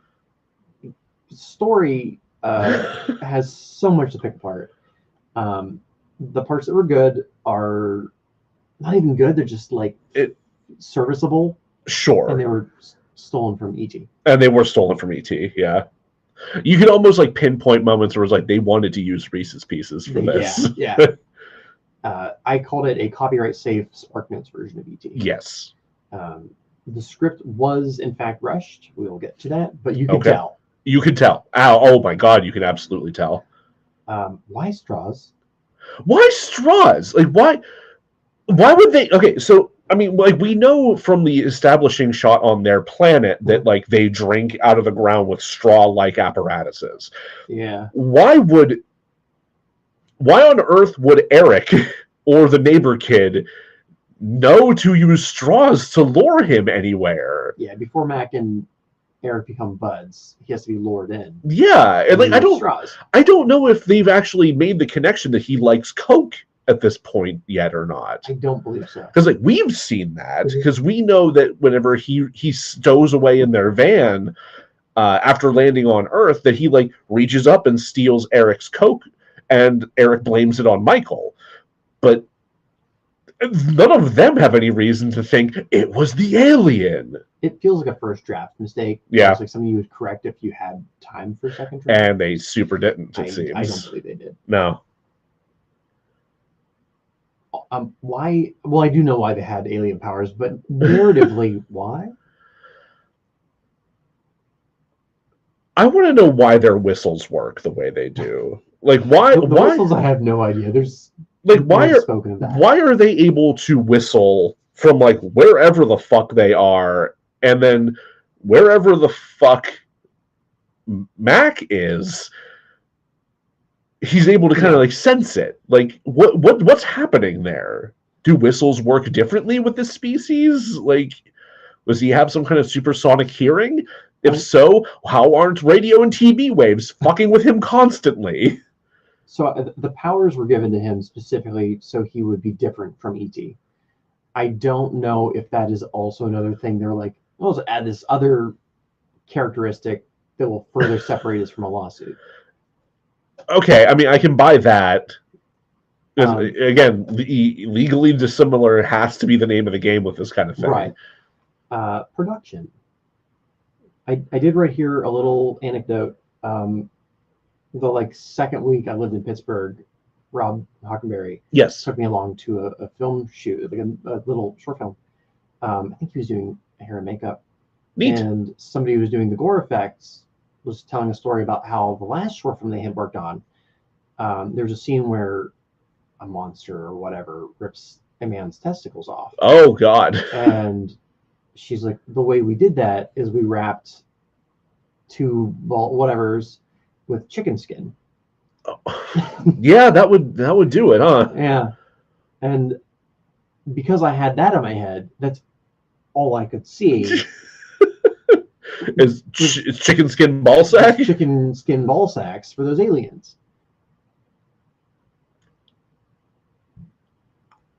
story has so much to pick apart. The parts that were good are not even good. They're just like serviceable. Sure. And they were stolen from E.T. Yeah. You could almost like pinpoint moments where it was like they wanted to use Reese's Pieces for this. Yeah. I called it a copyright safe SparkNotes version of E.T. Yes. The script was in fact rushed. We will get to that, but you can tell. You can tell. Oh my God, you can absolutely tell. Why straws? Why straws? Like why would they? Okay, so I mean, like we know from the establishing shot on their planet that like they drink out of the ground with straw-like apparatuses. Yeah. Why on earth would Eric or the neighbor kid know to use straws to lure him anywhere? Yeah, before Mac and Eric become buds, he has to be lured in. Yeah, and like I don't know if they've actually made the connection that he likes Coke at this point yet or not. I don't believe so. Because like we've seen that because we know that whenever he stows away in their van, after landing on Earth, that he like reaches up and steals Eric's Coke, and Eric blames it on Michael. But none of them have any reason to think it was the alien. It feels like a first draft mistake. Yeah. It's like something you would correct if you had time for a second draft. And they super didn't, it seems. I don't believe they did. No. Why? Well, I do know why they had alien powers, but narratively, why? I want to know why their whistles work the way they do. Like, why? The whistles, I have no idea. There's like, why are they able to whistle from like wherever the fuck they are, and then wherever the fuck Mac is, he's able to kind of like sense it. Like, what's happening there? Do whistles work differently with this species? Like, does he have some kind of supersonic hearing? If so, how aren't radio and TV waves fucking with him constantly? So the powers were given to him specifically so he would be different from E.T. I don't know if that is also another thing. They're like, let's add this other characteristic that will further separate us from a lawsuit. Okay, I mean, I can buy that. Again, legally dissimilar has to be the name of the game with this kind of thing. Right. Production. I did write here a little anecdote. The like second week I lived in Pittsburgh, Rob Hockenberry took me along to a film shoot, like a little short film. I think he was doing hair and makeup. Neat. And somebody who was doing the gore effects was telling a story about how the last short film they had worked on, there's a scene where a monster or whatever rips a man's testicles off. Oh, God. And she's like, the way we did that is we wrapped two whatevers with chicken skin. Oh. Yeah, that would do it, huh? Yeah. And because I had that in my head, that's all I could see. Is chicken skin ball sack? Chicken skin ball sacks for those aliens.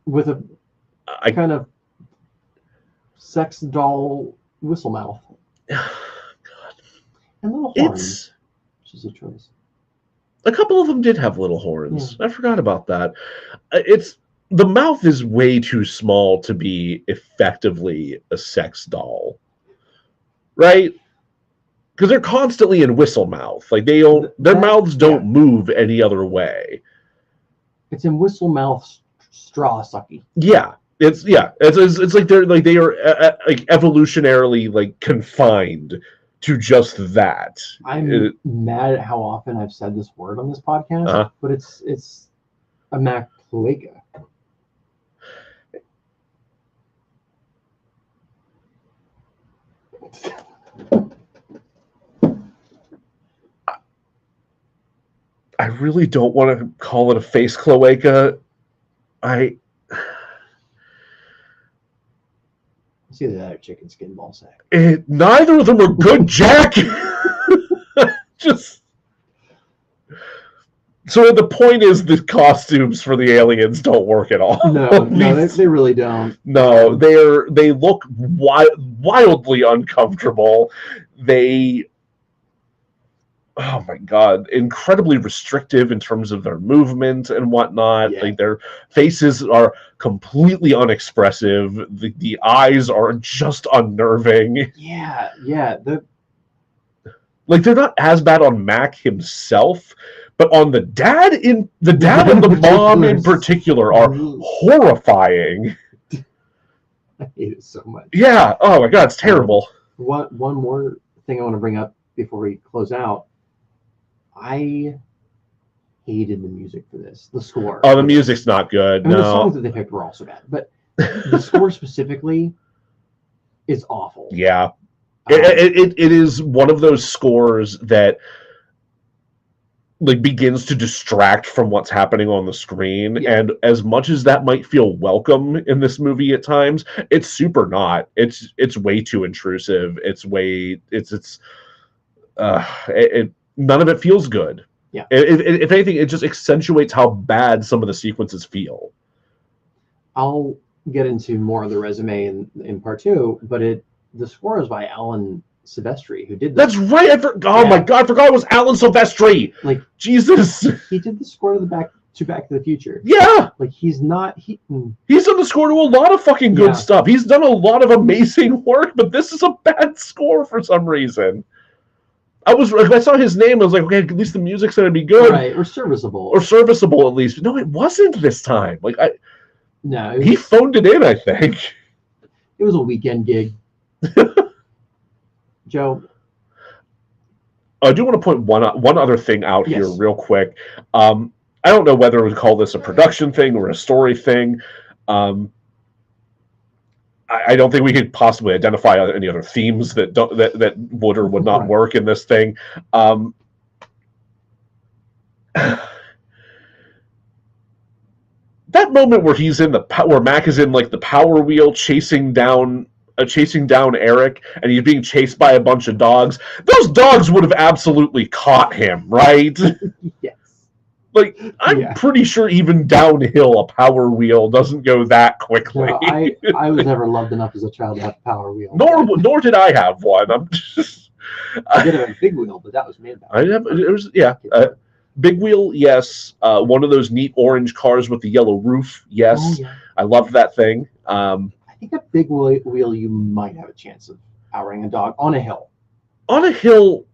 With a kind of sex doll whistle mouth. God. And little horns. Which is a choice. A couple of them did have little horns. Yeah. I forgot about that. The mouth is way too small to be effectively a sex doll, right? Because they're constantly in whistle mouth. Like their mouths don't move any other way. It's in whistle mouth straw sucky. Yeah. It's like they are like evolutionarily like confined to just that. I'm mad at how often I've said this word on this podcast, but it's a macloaca. I really don't want to call it a face cloaca. It's either that or chicken skin ball sack. Neither of them are good, Jack. Just so the point is, the costumes for the aliens don't work at all. No, they really don't. No, they look wildly uncomfortable. Oh my God, incredibly restrictive in terms of their movement and whatnot. Yeah. Like their faces are completely unexpressive. The eyes are just unnerving. Yeah. Like they're not as bad on Mac himself, but on the dad and the mom in particular are horrifying. I hate it so much. Yeah. Oh my God, it's terrible. One more thing I want to bring up before we close out. I hated the music for this. The score. Oh, the music's not good. I mean, no. The songs that they picked were also bad, but the score specifically is awful. Yeah. It is one of those scores that like begins to distract from what's happening on the screen. Yeah. And as much as that might feel welcome in this movie at times, it's super not. It's way too intrusive. None of it feels good. Yeah. If anything, it just accentuates how bad some of the sequences feel. I'll get into more of the resume in part two, but the score is by Alan Silvestri, who did That's right. Oh my god, I forgot it was Alan Silvestri. Like, Jesus. He did the score to Back to the Future. Yeah. Like, he's done the score to a lot of fucking good stuff. He's done a lot of amazing work, but this is a bad score for some reason. I saw his name, I was like, okay, at least the music's gonna be good. Right, or serviceable. Or serviceable at least. But no, it wasn't this time. Like he phoned it in, I think. It was a weekend gig. Joe, I do want to point one other thing out here real quick. I don't know whether we call this a production thing or a story thing. I don't think we could possibly identify any other themes that would or would not work in this thing. That moment where where Mac is in like the Power Wheel chasing down Eric, and he's being chased by a bunch of dogs. Those dogs would have absolutely caught him, right? Yes. Like, I'm pretty sure even downhill a Power Wheel doesn't go that quickly. No, I was never loved enough as a child to have a Power Wheel. Nor did I have one. I did have a big wheel, but that was man power. Big wheel, yes. One of those neat orange cars with the yellow roof, yes. Oh, yeah. I loved that thing. I think a big wheel, you might have a chance of outrunning a dog on a hill. On a hill,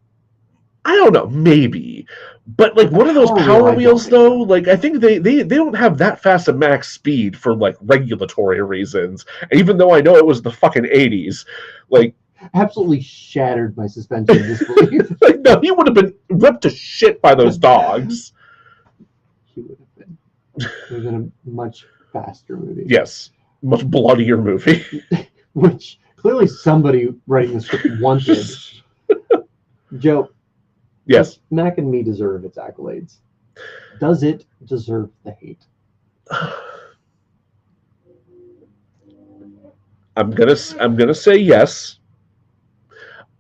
I don't know, maybe. But like one of those Power Wheels, though, like I think they don't have that fast a max speed for like regulatory reasons. Even though I know it was the fucking 80s, like. Absolutely shattered my suspension of disbelief. No, he would have been ripped to shit by those dogs. He would have been. It would have been a much faster movie. Yes, much bloodier movie. Which clearly somebody writing the script wanted. Joe. Yes. Mac and Me deserve its accolades. Does it deserve the hate? I'm gonna say yes.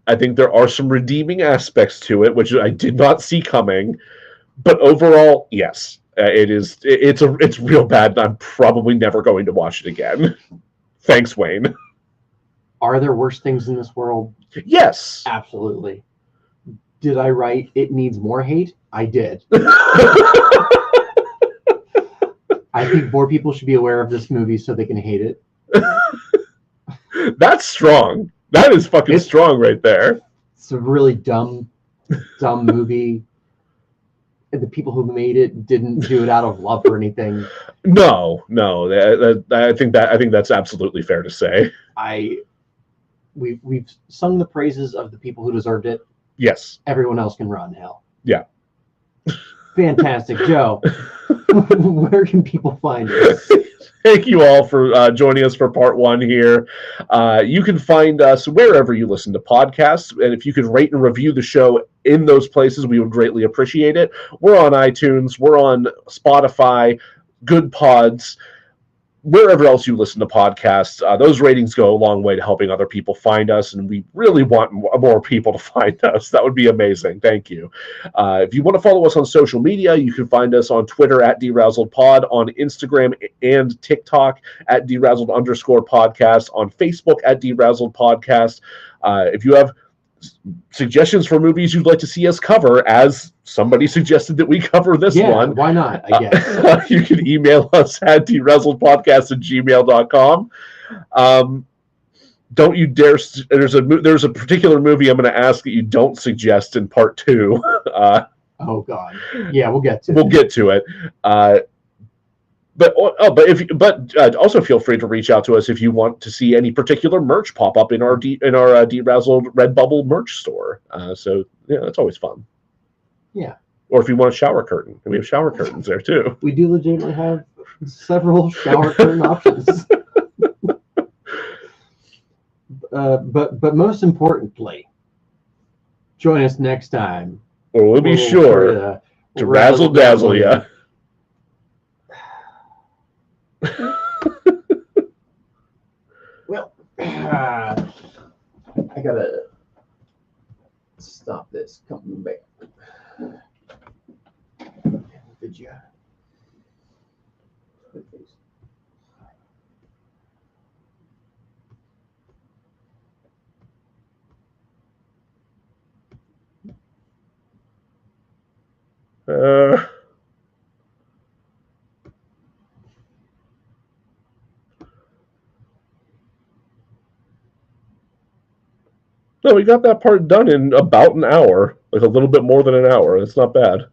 I think there are some redeeming aspects to it, which I did not see coming. But overall, yes, it's real bad, and I'm probably never going to watch it again. Thanks, Wayne. Are there worse things in this world? Yes, absolutely. Did I write it needs more hate? I did. I think more people should be aware of this movie so they can hate it. That's strong. That is fucking strong right there. It's a really dumb movie. And the people who made it didn't do it out of love or anything. No. I think that's absolutely fair to say. We've sung the praises of the people who deserved it. Yes. Everyone else can rot in hell. Yeah. Fantastic, Joe. Where can people find us? Thank you all for joining us for part 1 here. You can find us wherever you listen to podcasts, and if you could rate and review the show in those places, we would greatly appreciate it. We're on iTunes, we're on Spotify, Good Pods, wherever else you listen to podcasts. Those ratings go a long way to helping other people find us, and we really want more people to find us. That would be amazing. Thank you. If you want to follow us on social media, you can find us on Twitter at DeRazzledPod, on Instagram and TikTok at DeRazzled_podcast, on Facebook at DeRazzledPodcast. If you have suggestions for movies you'd like to see us cover, as somebody suggested that we cover this one. Why not, I guess. You can email us at DeRazzledPodcast@gmail.com. Don't you dare, there's a particular movie I'm going to ask that you don't suggest in part 2. Oh God. Yeah, we'll get to it. But also feel free to reach out to us if you want to see any particular merch pop up in our DeRazzled Redbubble merch store. So yeah, that's always fun. Yeah. Or if you want a shower curtain, we have shower curtains there too. We do legitimately have several shower curtain options. But most importantly, join us next time. Or we'll be sure to razzle dazzle ya. Well, I gotta stop this. Come back. Did you? No, we got that part done in about an hour, like a little bit more than an hour. It's not bad.